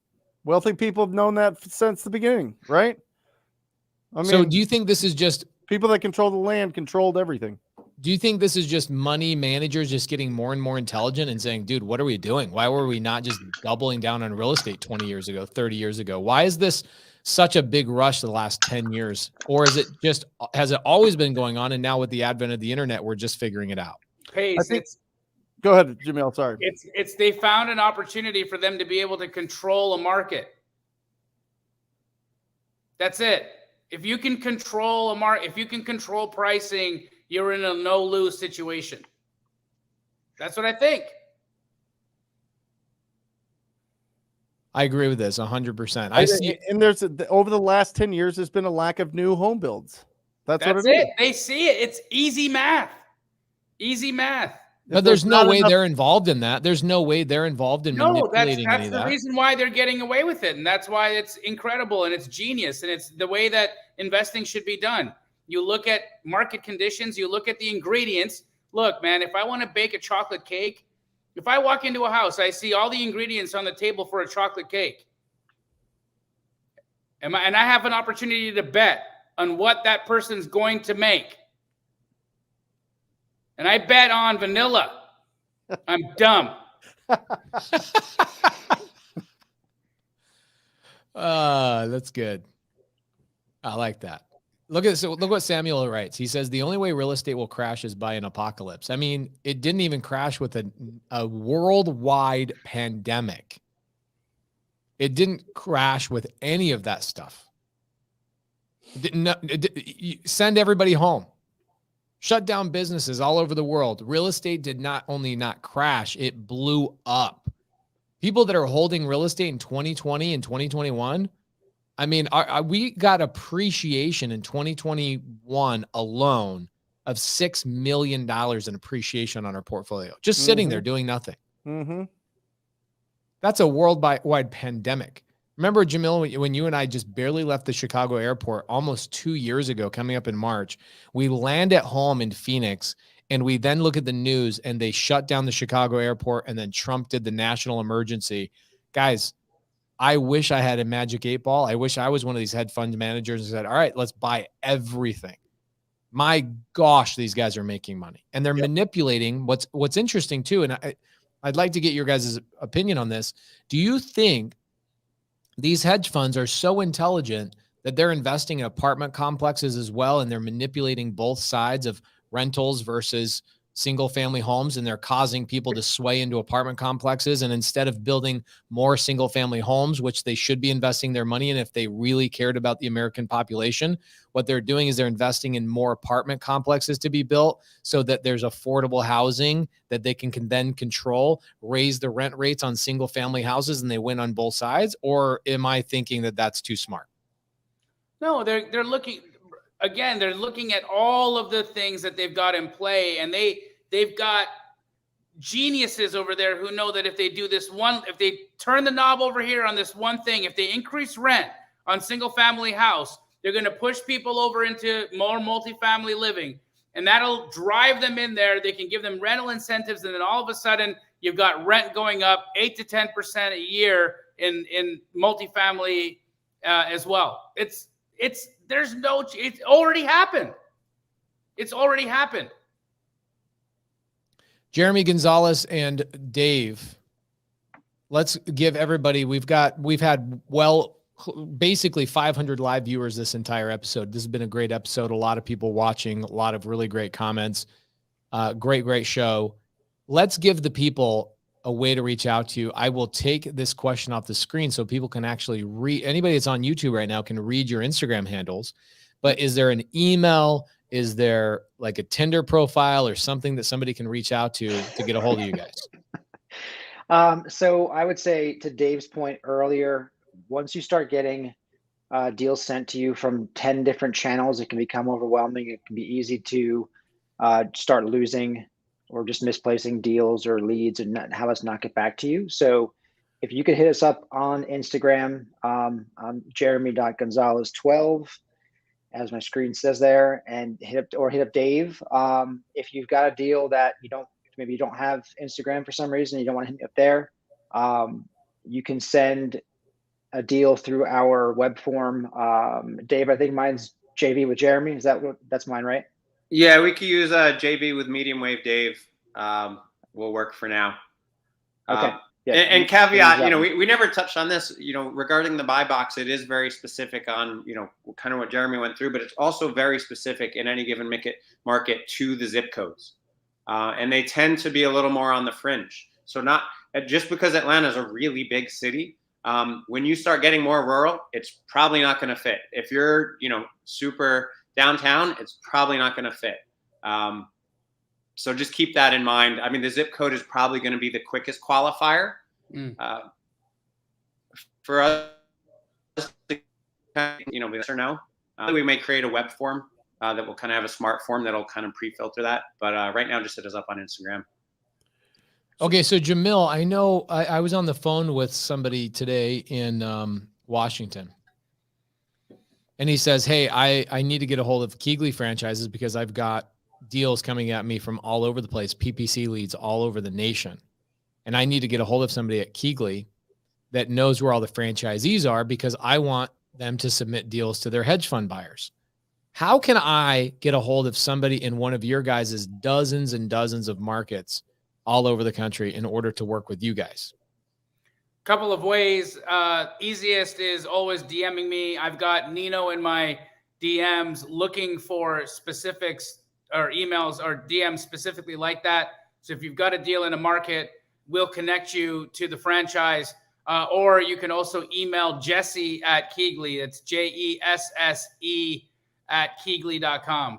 [SPEAKER 2] Wealthy people have known that since the beginning, right? I mean,
[SPEAKER 3] so do you think this is just
[SPEAKER 2] people that control the land controlled everything?
[SPEAKER 3] Do you think this is just money managers just getting more and more intelligent and saying, dude, what are we doing? Why were we not just doubling down on real estate 20 years ago, 30 years ago? Why is this such a big rush the last 10 years? Or has it always been going on? And now with the advent of the internet, we're just figuring it out.
[SPEAKER 1] Pace.
[SPEAKER 2] Go ahead, Jamil. Sorry.
[SPEAKER 1] They found an opportunity for them to be able to control a market. That's it. If you can control a market, if you can control pricing, you're in a no-lose situation. That's what I think.
[SPEAKER 3] I agree with this 100%.
[SPEAKER 2] And there's over the last 10 years, there's been a lack of new home builds. That's what it is.
[SPEAKER 1] They see it. It's easy math. Easy math.
[SPEAKER 3] But there's no way they're involved in that. There's no way they're involved in manipulating any of that.
[SPEAKER 1] That's the reason why they're getting away with it. And that's why it's incredible and it's genius. And it's the way that investing should be done. You look at market conditions. You look at the ingredients. Look, man, if I want to bake a chocolate cake, if I walk into a house, I see all the ingredients on the table for a chocolate cake. And I have an opportunity to bet on what that person's going to make. and I bet on vanilla. I'm dumb.
[SPEAKER 3] That's good. I like that. Look what Samuel writes. He says the only way real estate will crash is by an apocalypse. I mean, it didn't even crash with a worldwide pandemic. It didn't crash with any of that stuff. Send everybody home. Shut down businesses all over the world. Real estate did not only not crash, it blew up. People that are holding real estate in 2020 and 2021, I mean, we got appreciation in 2021 alone of $6 million in appreciation on our portfolio, just sitting there doing nothing.
[SPEAKER 2] Mm-hmm.
[SPEAKER 3] That's a worldwide pandemic. Remember, Jamil, when you and I just barely left the Chicago airport almost 2 years ago, coming up in March, we land at home in Phoenix, and we then look at the news and they shut down the Chicago airport, and then Trump did the national emergency. Guys, I wish I had a magic 8 ball. I wish I was one of these hedge fund managers and said, all right, let's buy everything. My gosh, these guys are making money, and they're manipulating. What's interesting too, and I'd like to get your guys' opinion on this. Do you think these hedge funds are so intelligent that they're investing in apartment complexes as well, and they're manipulating both sides of rentals versus single family homes, and they're causing people to sway into apartment complexes? And instead of building more single family homes, which they should be investing their money in if they really cared about the American population, what they're doing is they're investing in more apartment complexes to be built so that there's affordable housing that they can then control, raise the rent rates on single family houses, and they win on both sides? Or am I thinking that that's too smart?
[SPEAKER 1] No, they're looking, again, they're looking at all of the things that they've got in play, and they've got geniuses over there who know that if they do this one, if they turn the knob over here on this one thing, if they increase rent on single family house, they're going to push people over into more multifamily living, and that'll drive them in there. They can give them rental incentives, and then all of a sudden you've got rent going up 8 to 10% a year in multifamily as well. It's already happened. It's already happened.
[SPEAKER 3] Jeremy Gonzalez and Dave, let's give everybody, we've had basically 500 live viewers this entire episode. This has been a great episode. A lot of people watching, a lot of really great comments. Great show. Let's give the people a way to reach out to you. I will take this question off the screen so people can actually read. Anybody that's on YouTube right now can read your Instagram handles. But is there an email? Is there like a Tinder profile or something that somebody can reach out to get a hold of you guys?
[SPEAKER 5] So I would say, to Dave's point earlier, once you start getting deals sent to you from 10 different channels, it can become overwhelming. It can be easy to start losing or just misplacing deals or leads and have us not get back to you. So if you could hit us up on Instagram, I'm Jeremy.Gonzalez12, as my screen says there, and hit up Dave. If you've got a deal that maybe you don't have Instagram for some reason, you don't want to hit me up there, you can send a deal through our web form. Dave, I think mine's JV with Jeremy. That's mine, right?
[SPEAKER 4] Yeah, we could use JV with Medium Wave Dave. Will work for now.
[SPEAKER 5] Okay. Yeah,
[SPEAKER 4] and caveat, we never touched on this, regarding the buy box. It is very specific on, kind of what Jeremy went through, but it's also very specific in any given market to the zip codes. And they tend to be a little more on the fringe. So not just because Atlanta is a really big city. When you start getting more rural, it's probably not going to fit. If you're, super downtown, it's probably not going to fit. So just keep that in mind. I mean, the zip code is probably going to be the quickest qualifier for us. Yes or no. We may create a web form that will kind of have a smart form that'll kind of pre-filter that. But right now, just hit us up on Instagram.
[SPEAKER 3] Okay, so Jamil, I know I was on the phone with somebody today in Washington, and he says, hey, I need to get a hold of Keegley franchises because I've got deals coming at me from all over the place, PPC leads all over the nation. And I need to get a hold of somebody at Keegley that knows where all the franchisees are because I want them to submit deals to their hedge fund buyers. How can I get a hold of somebody in one of your guys' dozens and dozens of markets all over the country in order to work with you guys?
[SPEAKER 1] Couple of ways. Easiest is always DMing me. I've got Nino in my DMs looking for specifics or emails or DMs specifically like that. So if you've got a deal in a market, we'll connect you to the franchise. Or you can also email Jesse at Keegley. It's JESSE at Keegley.com.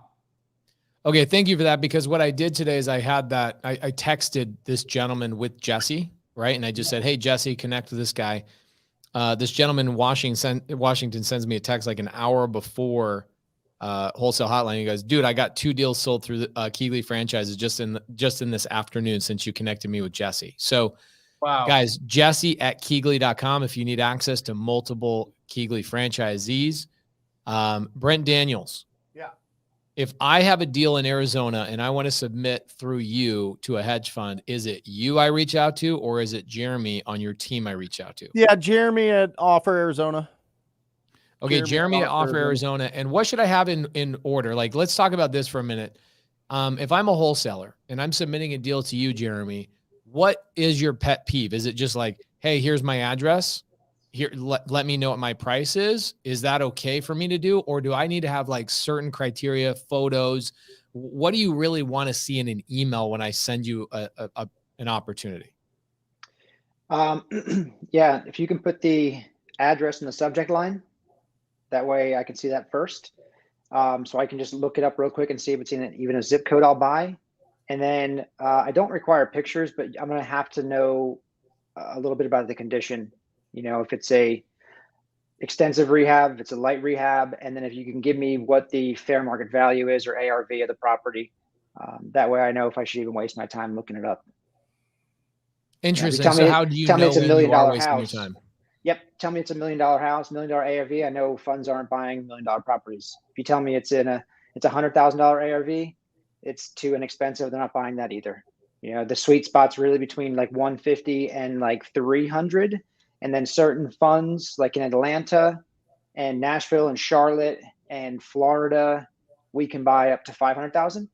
[SPEAKER 3] Okay, thank you for that, because what I did today is I texted this gentleman with Jesse, right? And I just said, hey, Jesse, connect with this guy. This gentleman in Washington sends me a text like an hour before Wholesale Hotline. He goes, dude, I got 2 deals sold through the Keegley franchises just in this afternoon since you connected me with Jesse. So
[SPEAKER 1] wow,
[SPEAKER 3] guys, Jesse at Keegley.com if you need access to multiple Keegley franchisees. Brent Daniels.
[SPEAKER 2] Yeah.
[SPEAKER 3] If I have a deal in Arizona and I want to submit through you to a hedge fund, is it you I reach out to, or is it Jeremy on your team I reach out to?
[SPEAKER 2] Yeah, Jeremy at Offer Arizona.
[SPEAKER 3] Okay, Jeremy at Offer Arizona. And what should I have in order? Like, let's talk about this for a minute. If I'm a wholesaler and I'm submitting a deal to you, Jeremy, what is your pet peeve? Is it just like, hey, here's my address? Here, let me know what my price is. Is that okay for me to do? Or do I need to have like certain criteria, photos? What do you really want to see in an email when I send you an opportunity?
[SPEAKER 5] Yeah, if you can put the address in the subject line, that way I can see that first. So I can just look it up real quick and see if it's in even a zip code I'll buy. And then I don't require pictures, but I'm going to have to know a little bit about the condition. You know, if it's a extensive rehab, if it's a light rehab, and then if you can give me what the fair market value is or ARV of the property, that way I know if I should even waste my time looking it up.
[SPEAKER 3] Interesting.
[SPEAKER 5] So
[SPEAKER 3] how do you know
[SPEAKER 5] it's a $1 million
[SPEAKER 3] house?
[SPEAKER 5] Yep. Tell me it's $1 million house, $1 million ARV. I know funds aren't buying $1 million properties. If you tell me it's a $100,000 ARV, it's too inexpensive. They're not buying that either. You know, the sweet spot's really between like 150 and like 300. And then certain funds like in Atlanta and Nashville and Charlotte and Florida, we can buy up to 500,000.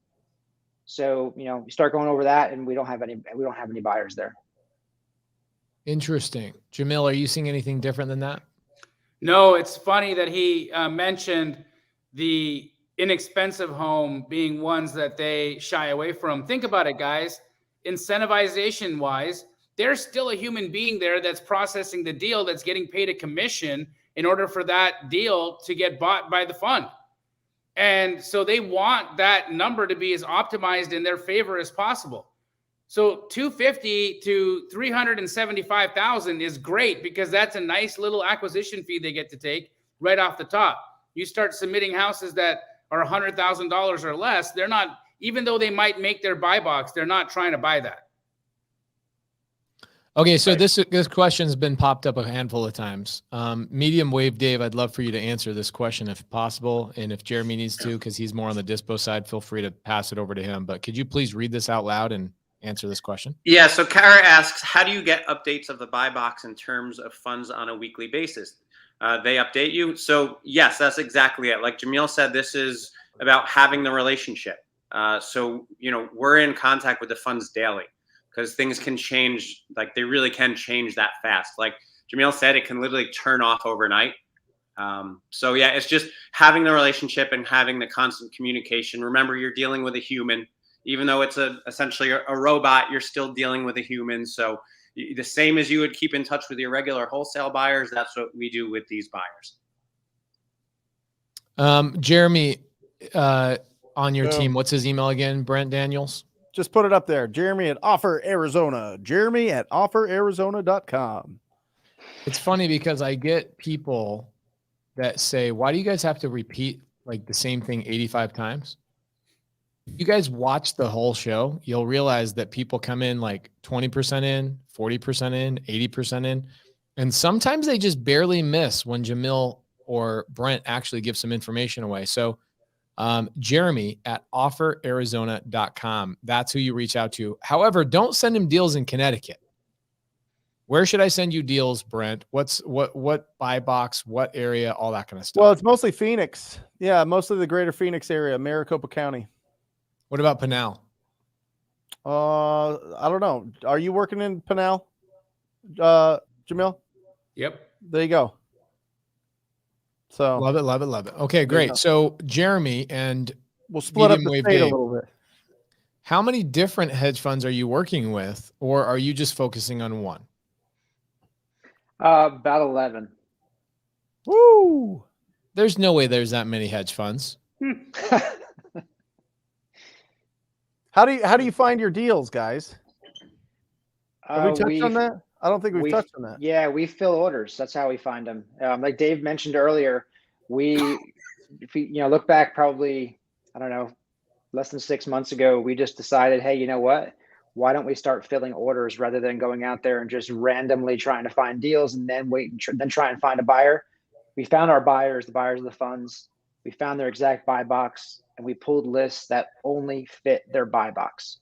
[SPEAKER 5] So, you know, you start going over that and we don't have any buyers there.
[SPEAKER 3] Interesting. Jamil, are you seeing anything different than that?
[SPEAKER 1] No, it's funny that he mentioned the inexpensive home being ones that they shy away from. Think about it, guys. Incentivization wise, there's still a human being there that's processing the deal, that's getting paid a commission in order for that deal to get bought by the fund. And so they want that number to be as optimized in their favor as possible. So 250 to 375,000 is great because that's a nice little acquisition fee they get to take right off the top. You start submitting houses that are $100,000 or less, they're not, even though they might make their buy box, they're not trying to buy that.
[SPEAKER 3] Okay, so this question's been popped up a handful of times. Medium wave Dave, I'd love for you to answer this question if possible. And if Jeremy needs to, because he's more on the dispo side, feel free to pass it over to him. But could you please read this out loud and answer this question?
[SPEAKER 6] Yeah, so Kara asks, how do you get updates of the buy box in terms of funds on a weekly basis? They update you? So yes, that's exactly it. Like Jamil said, this is about having the relationship. So, you know, we're in contact with the funds daily because things can change. Like they really can change that fast. Like Jamil said, it can literally turn off overnight. So yeah, it's just having the relationship and having the constant communication. Remember, you're dealing with a human. Even though it's essentially a robot, you're still dealing with a human. So the same as you would keep in touch with your regular wholesale buyers, that's what we do with these buyers.
[SPEAKER 3] Jeremy, on your team, what's his email again? Brent Daniels?
[SPEAKER 2] Just put it up there. Jeremy at Offer Arizona. Jeremy at offerarizona.com.
[SPEAKER 3] It's funny because I get people that say, why do you guys have to repeat like the same thing 85 times? You guys watch the whole show, you'll realize that people come in like 20% in, 40% in, 80% in. And sometimes they just barely miss when Jamil or Brent actually give some information away. So Jeremy at offerarizona.com. That's who you reach out to. However, don't send him deals in Connecticut. Where should I send you deals, Brent? What buy box, what area, all that kind of stuff?
[SPEAKER 2] Well, it's mostly Phoenix. Yeah, mostly the greater Phoenix area, Maricopa County.
[SPEAKER 3] What about Pinal?
[SPEAKER 2] I don't know. Are you working in Pinal, Jamil?
[SPEAKER 1] Yep.
[SPEAKER 2] There you go. So
[SPEAKER 3] Love it, love it, love it. Okay, great. So Jeremy, and
[SPEAKER 2] we'll split up
[SPEAKER 3] Medium
[SPEAKER 2] the
[SPEAKER 3] Wave
[SPEAKER 2] state a
[SPEAKER 3] Dave,
[SPEAKER 2] little bit.
[SPEAKER 3] how many different hedge funds are you working with, or are you just focusing on one?
[SPEAKER 5] About 11.
[SPEAKER 2] Woo!
[SPEAKER 3] There's no way there's that many hedge funds.
[SPEAKER 2] How do you find your deals, guys? Have we touched on that? I don't think we've touched on that.
[SPEAKER 5] Yeah, we fill orders. That's how we find them. Like Dave mentioned earlier, if you look back probably, I don't know, less than 6 months ago, we just decided, hey, you know what? Why don't we start filling orders rather than going out there and just randomly trying to find deals and then wait and then try and find a buyer? We found our buyers, the buyers of the funds. We found their exact buy box, and we pulled lists that only fit their buy box.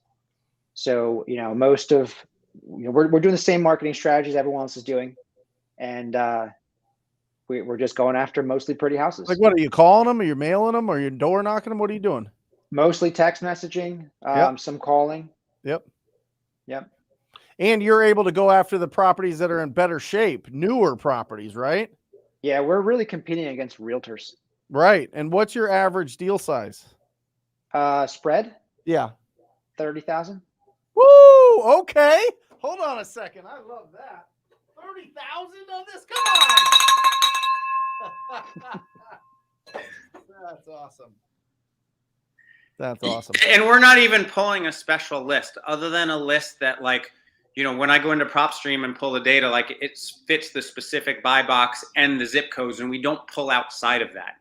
[SPEAKER 5] So, most of, we're doing the same marketing strategies everyone else is doing. And we're just going after mostly pretty houses.
[SPEAKER 2] Like, what are you calling them? Are you mailing them? Are you door knocking them? What are you doing?
[SPEAKER 5] Mostly text messaging, some calling.
[SPEAKER 2] Yep.
[SPEAKER 5] And
[SPEAKER 2] you're able to go after the properties that are in better shape, newer properties, right?
[SPEAKER 5] Yeah, we're really competing against realtors.
[SPEAKER 2] Right. And what's your average deal size?
[SPEAKER 5] Spread?
[SPEAKER 2] Yeah.
[SPEAKER 5] 30,000.
[SPEAKER 2] Woo! Okay. Hold on a second. I love that. 30,000 on this? Come on. That's awesome. That's awesome.
[SPEAKER 6] And we're not even pulling a special list other than a list that, like, when I go into PropStream and pull the data, like, it fits the specific buy box and the zip codes, and we don't pull outside of that.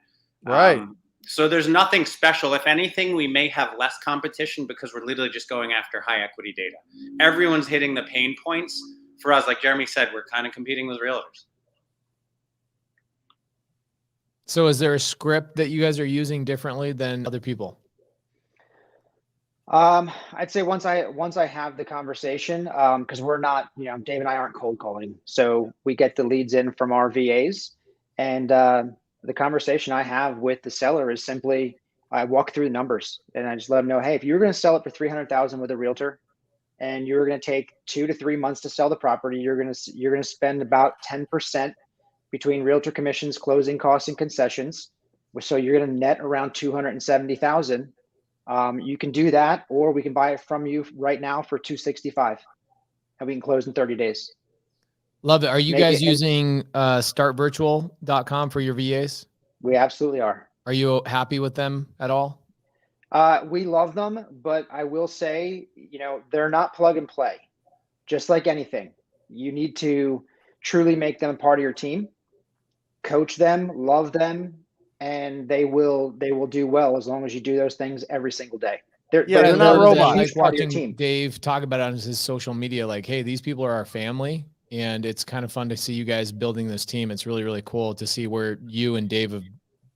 [SPEAKER 2] Right.
[SPEAKER 6] So there's nothing special. If anything, we may have less competition because we're literally just going after high equity data. Everyone's hitting the pain points. For us, like Jeremy said, we're kind of competing with realtors.
[SPEAKER 3] So is there a script that you guys are using differently than other people?
[SPEAKER 5] I'd say once I have the conversation, because we're not, Dave and I aren't cold calling. So we get the leads in from our VAs, and the conversation I have with the seller is simply, I walk through the numbers and I just let them know, hey, if you were going to sell it for 300,000 with a realtor and you're going to take 2 to 3 months to sell the property, you're going to spend about 10% between realtor commissions, closing costs, and concessions. So you're going to net around 270,000. You can do that, or we can buy it from you right now for 265, and we can close in 30 days.
[SPEAKER 3] Love it. Are you guys using startvirtual.com for your VAs?
[SPEAKER 5] We absolutely are.
[SPEAKER 3] Are you happy with them at all?
[SPEAKER 5] We love them, but I will say, they're not plug and play. Just like anything, you need to truly make them a part of your team, coach them, love them, and they will do well as long as you do those things every single day. They're
[SPEAKER 2] not robots.
[SPEAKER 3] Like watching Dave talk about it on his social media, like, hey, these people are our family. And it's kind of fun to see you guys building this team. It's really, really cool to see where you and Dave have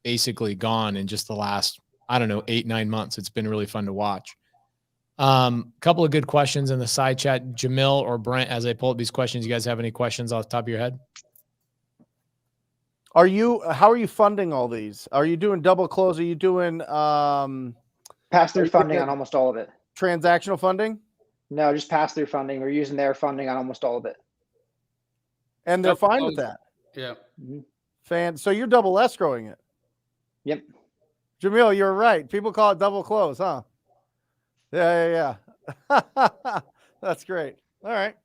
[SPEAKER 3] basically gone in just the last, 8-9 months. It's been really fun to watch. Couple of good questions in the side chat. Jamil or Brent, as I pull up these questions, you guys have any questions off the top of your head?
[SPEAKER 2] How are you funding all these? Are you doing double close? Are you doing
[SPEAKER 5] pass-through funding on almost all of it?
[SPEAKER 2] Transactional funding?
[SPEAKER 5] No, just pass-through funding. We're using their funding on almost all of it.
[SPEAKER 2] And they're fine with that.
[SPEAKER 1] Yeah.
[SPEAKER 2] So you're double escrowing it.
[SPEAKER 5] Yep.
[SPEAKER 2] Jamil, you're right. People call it double close, huh? Yeah. That's great. All right.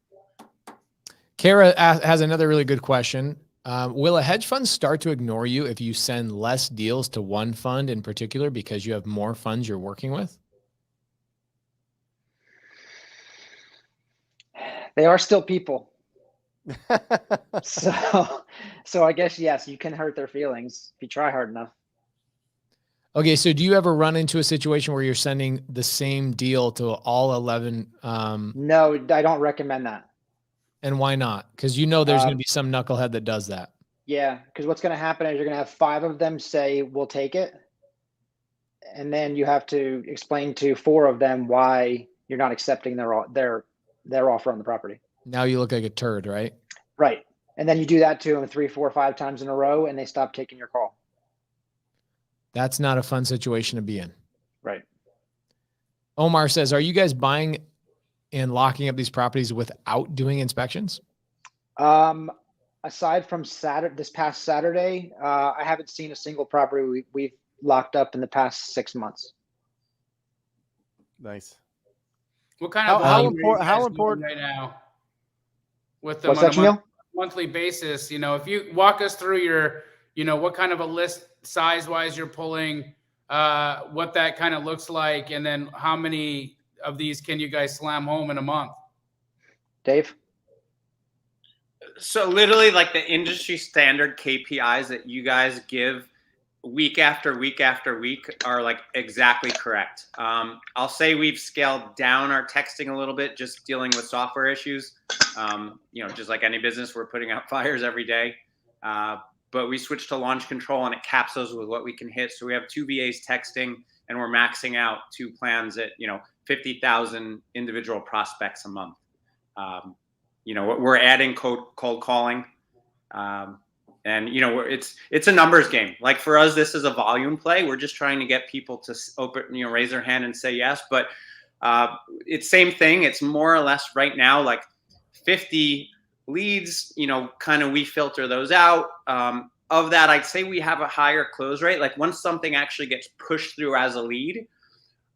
[SPEAKER 3] Kara has another really good question. Will a hedge fund start to ignore you if you send less deals to one fund in particular because you have more funds you're working with?
[SPEAKER 5] They are still people. So I guess, yes, you can hurt their feelings if you try hard enough.
[SPEAKER 3] Okay. So do you ever run into a situation where you're sending the same deal to all 11?
[SPEAKER 5] No, I don't recommend that.
[SPEAKER 3] And why not? Because there's going to be some knucklehead that does that. Yeah.
[SPEAKER 5] Because what's going to happen is you're going to have 5 of them say, we'll take it. And then you have to explain to 4 of them why you're not accepting their offer on the property.
[SPEAKER 3] Now you look like a turd, right?
[SPEAKER 5] Right. And then you do that to them 3, 4, 5 times in a row, and they stop taking your call.
[SPEAKER 3] That's not a fun situation to be in.
[SPEAKER 5] Right.
[SPEAKER 3] Omar says, are you guys buying and locking up these properties without doing inspections?
[SPEAKER 5] Aside from this past Saturday, I haven't seen a single property we've locked up in the past 6 months.
[SPEAKER 2] Nice.
[SPEAKER 1] What kind of
[SPEAKER 2] how important
[SPEAKER 1] right now with them
[SPEAKER 5] What's
[SPEAKER 1] on
[SPEAKER 5] that, Jamil?
[SPEAKER 1] monthly basis? You know, if you walk us through your, you know, what kind of a list size wise you're pulling, what that kind of looks like, and then how many of these can you guys slam home in a month?
[SPEAKER 5] Dave?
[SPEAKER 6] So literally like the industry standard KPIs that you guys give week after week after week are like exactly correct. I'll say we've scaled down our texting a little bit, just dealing with software issues. You know, just like any business, we're putting out fires every day. But we switched to launch control and it caps those with what we can hit. So we have 2 VAs texting and we're maxing out 2 plans at, you know, 50,000 individual prospects a month. You know, we're adding cold calling. And, you know, it's a numbers game. Like for us, this is a volume play. We're just trying to get people to open, you know, raise their hand and say yes. But it's same thing. It's more or less right now, like 50 leads, you know, kind of we filter those out. Of that, I'd say we have a higher close rate. Like once something actually gets pushed through as a lead,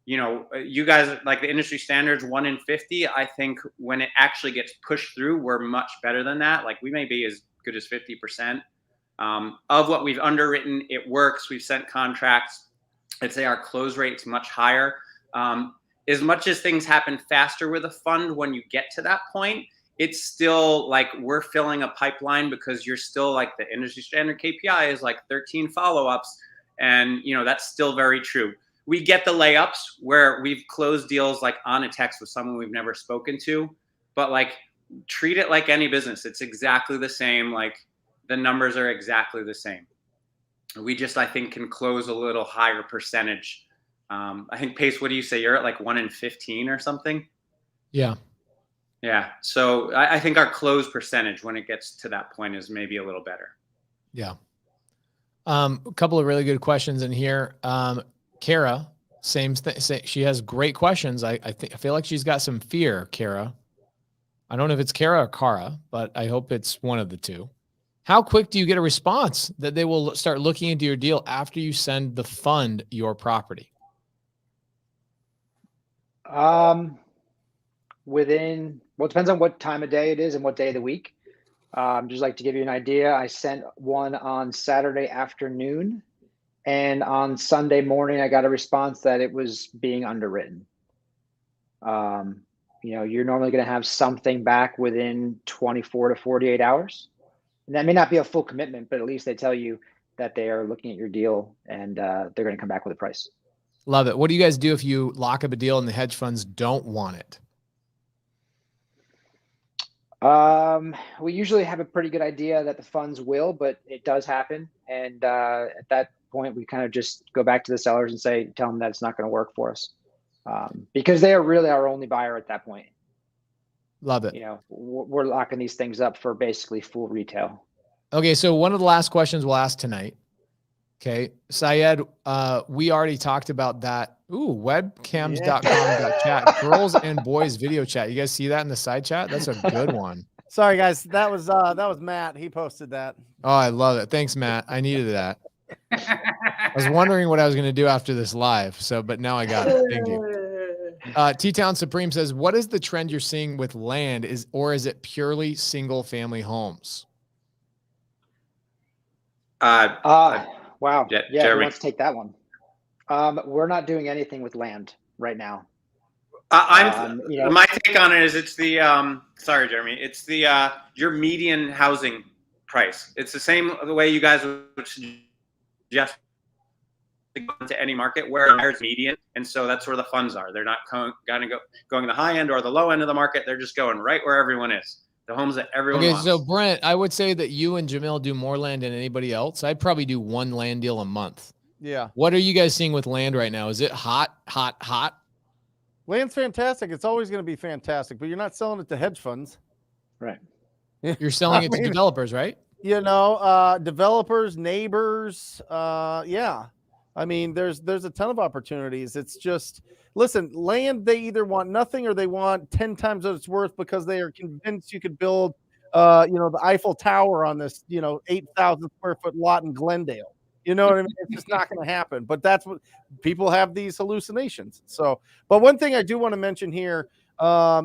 [SPEAKER 6] you know, you guys like the industry standards 1 in 50. I think when it actually gets pushed through, we're much better than that. Like we may be as good as 50%. Of what we've underwritten, it works. We've sent contracts. I'd say our close rate's much higher. As much as things happen faster with a fund, when you get to that point, it's still like we're filling a pipeline because you're still like the industry standard KPI is like 13 follow-ups. And, you know, that's still very true. We get the layups where we've closed deals like on a text with someone we've never spoken to, but like treat it like any business. It's exactly the same. Like the numbers are exactly the same. We just, I think, can close a little higher percentage. I think Pace, what do you say? You're at like 1 in 15 or something?
[SPEAKER 3] Yeah.
[SPEAKER 6] Yeah. So I think our close percentage when it gets to that point is maybe a little better.
[SPEAKER 3] Yeah. A couple of really good questions in here. Kara, same thing. She has great questions. I feel like she's got some fear, Kara. I don't know if it's Kara or Kara, but I hope it's one of the two. How quick do you get a response that they will start looking into your deal after you send the fund your property?
[SPEAKER 5] Well, it depends on what time of day it is and what day of the week. Just like to give you an idea, I sent one on Saturday afternoon, and on Sunday morning, I got a response that it was being underwritten. You know, you're normally going to have something back within 24 to 48 hours. And that may not be a full commitment, but at least they tell you that they are looking at your deal and they're going to come back with a price.
[SPEAKER 3] Love it. What do you guys do if you lock up a deal and the hedge funds don't want it?
[SPEAKER 5] We usually have a pretty good idea that the funds will, but it does happen. And at that point, we kind of just go back to the sellers and tell them that it's not going to work for us. Because they are really our only buyer at that point.
[SPEAKER 3] Love it.
[SPEAKER 5] You know, we're locking these things up for basically full retail.
[SPEAKER 3] Okay. So one of the last questions we'll ask tonight. Okay. Syed, we already talked about that. Ooh, webcams.com.chat, girls and boys video chat. You guys see that in the side chat? That's a good one.
[SPEAKER 2] Sorry guys. That was Matt. He posted that.
[SPEAKER 3] Oh, I love it. Thanks, Matt. I needed that. I was wondering what I was going to do after this live. But now I got it. Thank you. T-Town Supreme says, what is the trend you're seeing with land or is it purely single family homes?
[SPEAKER 5] Wow. Yeah.
[SPEAKER 6] Jeremy.
[SPEAKER 5] Let's take that one. We're not doing anything with land right now.
[SPEAKER 6] You know, my take on it is it's the, sorry, Jeremy, it's the, your median housing price. It's the same the way you guys would suggest to go into any market where there's median. And so that's where the funds are. They're not going the high end or the low end of the market. They're just going right where everyone is. The homes that everyone wants.
[SPEAKER 3] So Brent, I would say that you and Jamil do more land than anybody else. I'd probably do 1 land deal a month.
[SPEAKER 2] Yeah.
[SPEAKER 3] What are you guys seeing with land right now? Is it hot?
[SPEAKER 2] Land's fantastic. It's always going to be fantastic, but you're not selling it to hedge funds.
[SPEAKER 5] Right.
[SPEAKER 3] You're selling it to developers, right?
[SPEAKER 2] Developers, neighbors. Yeah. I mean, there's a ton of opportunities. It's just, listen, land, they either want nothing or they want 10 times what it's worth because they are convinced you could build, the Eiffel Tower on this, 8,000 square foot lot in Glendale. You know what I mean? It's just not going to happen. But that's what people have, these hallucinations. So, but one thing I do want to mention here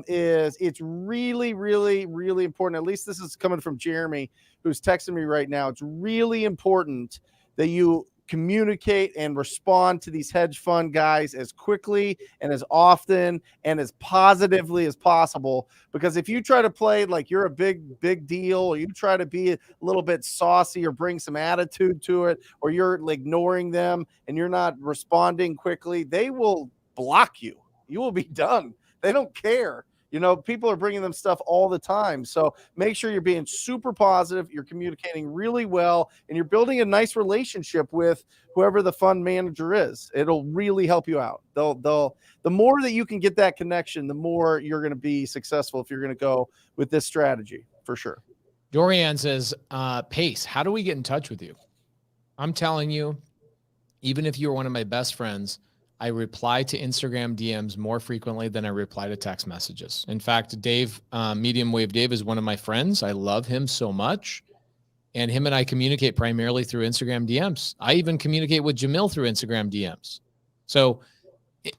[SPEAKER 2] is it's really, really, really important. At least this is coming from Jeremy, who's texting me right now. It's really important that you communicate and respond to these hedge fund guys as quickly and as often and as positively as possible. Because if you try to play like you're a big deal, or you try to be a little bit saucy or bring some attitude to it, or you're ignoring them and you're not responding quickly, they will block you. You will be done. They don't care. People are bringing them stuff all the time. So make sure you're being super positive. You're communicating really well, and you're building a nice relationship with whoever the fund manager is. It'll really help you out. The more that you can get that connection, the more you're going to be successful if you're going to go with this strategy, for sure.
[SPEAKER 3] Dorian says, Pace, how do we get in touch with you? I'm telling you, even if you're one of my best friends, I reply to Instagram DMs more frequently than I reply to text messages. In fact, Dave, Medium Wave Dave, is one of my friends. I love him so much. And him and I communicate primarily through Instagram DMs. I even communicate with Jamil through Instagram DMs. So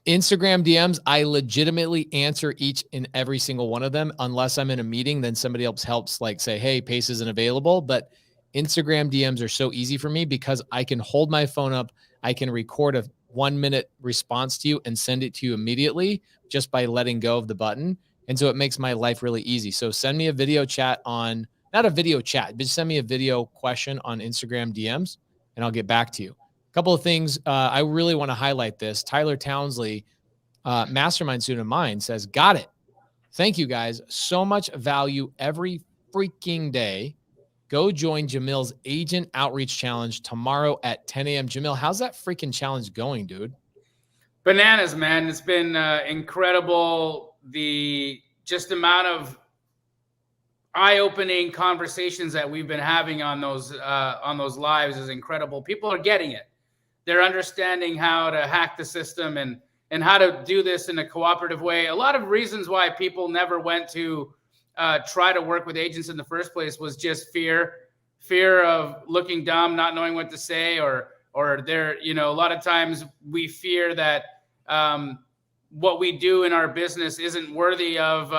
[SPEAKER 3] Instagram DMs, I legitimately answer each and every single one of them. Unless I'm in a meeting, then somebody else helps, like say, hey, Pace isn't available. But Instagram DMs are so easy for me because I can hold my phone up. I can record a 1-minute response to you and send it to you immediately just by letting go of the button. And so it makes my life really easy. So send me a video chat on, not a video chat, but send me a video question on Instagram DMs and I'll get back to you. A couple of things. I really want to highlight this. Tyler Townsley, mastermind student of mine, says, got it. Thank you guys. So much value every freaking day. Go join Jamil's Agent Outreach Challenge tomorrow at 10 a.m. Jamil, how's that freaking challenge going, dude?
[SPEAKER 1] Bananas, man. It's been incredible. The just amount of eye-opening conversations that we've been having on those lives is incredible. People are getting it. They're understanding how to hack the system and how to do this in a cooperative way. A lot of reasons why people never went to try to work with agents in the first place was just fear of looking dumb, not knowing what to say, or they're, a lot of times we fear that what we do in our business isn't worthy of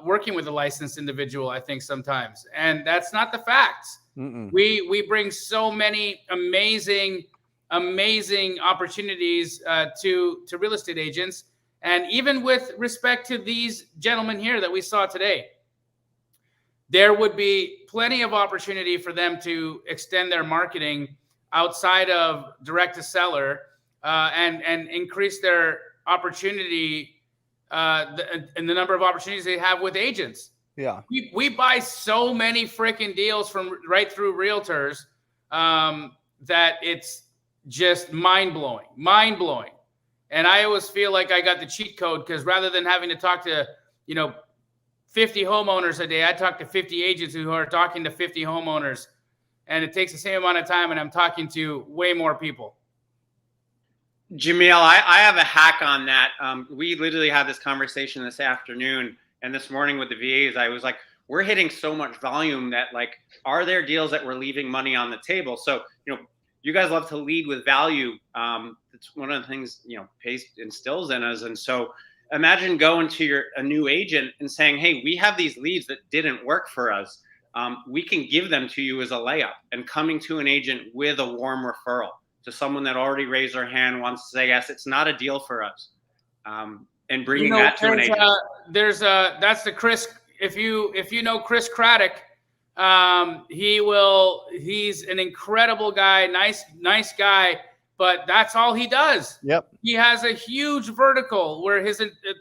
[SPEAKER 1] working with a licensed individual, I think sometimes. And that's not the facts. We bring so many amazing opportunities to real estate agents. And even with respect to these gentlemen here that we saw today, there would be plenty of opportunity for them to extend their marketing outside of direct to seller and increase their opportunity and the number of opportunities they have with agents.
[SPEAKER 2] Yeah.
[SPEAKER 1] We buy so many freaking deals from right through realtors that it's just mind-blowing. And I always feel like I got the cheat code because rather than having to talk to, 50 homeowners a day, I talk to 50 agents who are talking to 50 homeowners. And it takes the same amount of time and I'm talking to way more people.
[SPEAKER 6] Jamil, I have a hack on that. We literally had this conversation this afternoon and this morning with the VAs. I was like, we're hitting so much volume that are there deals that we're leaving money on the table? So, you guys love to lead with value. It's one of the things, Pace instills in us. And so imagine going to a new agent and saying, hey, we have these leads that didn't work for us. We can give them to you as a layup, and coming to an agent with a warm referral to someone that already raised their hand, wants to say, yes, it's not a deal for us. And bringing that to an agent.
[SPEAKER 1] That's the Chris. If you know Chris Craddock, he's an incredible guy, nice guy, but that's all he does.
[SPEAKER 2] Yep.
[SPEAKER 1] He has a huge vertical where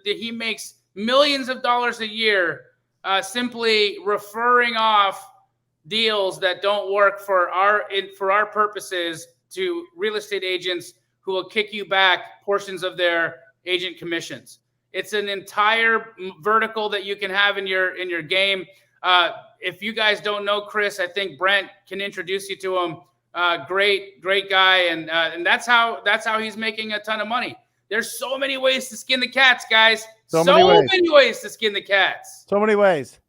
[SPEAKER 1] he makes millions of dollars a year simply referring off deals that don't work for our purposes to real estate agents who will kick you back portions of their agent commissions. It's an entire vertical that you can have in your game. If you guys don't know Chris, I think Brent can introduce you to him. Great guy, and that's how he's making a ton of money. There's so many ways to skin the cats, guys. So many ways to skin the cats.
[SPEAKER 2] So many ways.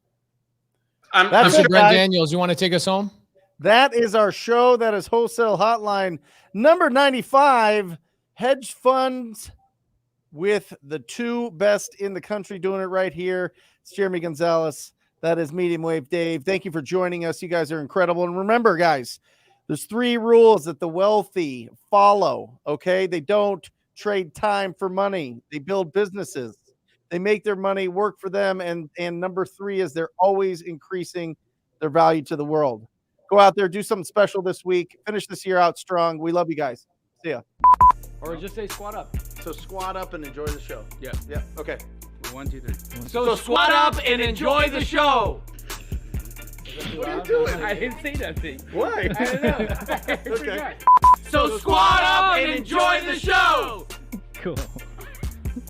[SPEAKER 3] That's it, Brent Daniels. You want to take us home?
[SPEAKER 2] That is our show. That is Wholesale Hotline number 95. Hedge funds with the two best in the country doing it right here. It's Jeremy Gonzalez. That is Medium Wave Dave. Thank you for joining us. You guys are incredible. And remember, guys, there's 3 rules that the wealthy follow, okay? They don't trade time for money. They build businesses. They make their money work for them. And number 3 is they're always increasing their value to the world. Go out there, do something special this week. Finish this year out strong. We love you guys. See ya.
[SPEAKER 7] Or just say squat up.
[SPEAKER 2] So squat up and enjoy the show.
[SPEAKER 1] Yeah.
[SPEAKER 2] Okay.
[SPEAKER 1] 1, 2, 3.
[SPEAKER 7] So squat up and enjoy the show.
[SPEAKER 5] What are you doing?
[SPEAKER 7] I didn't say nothing.
[SPEAKER 2] Why?
[SPEAKER 7] I don't know.
[SPEAKER 2] Okay.
[SPEAKER 7] So squat up and enjoy the show.
[SPEAKER 8] Cool.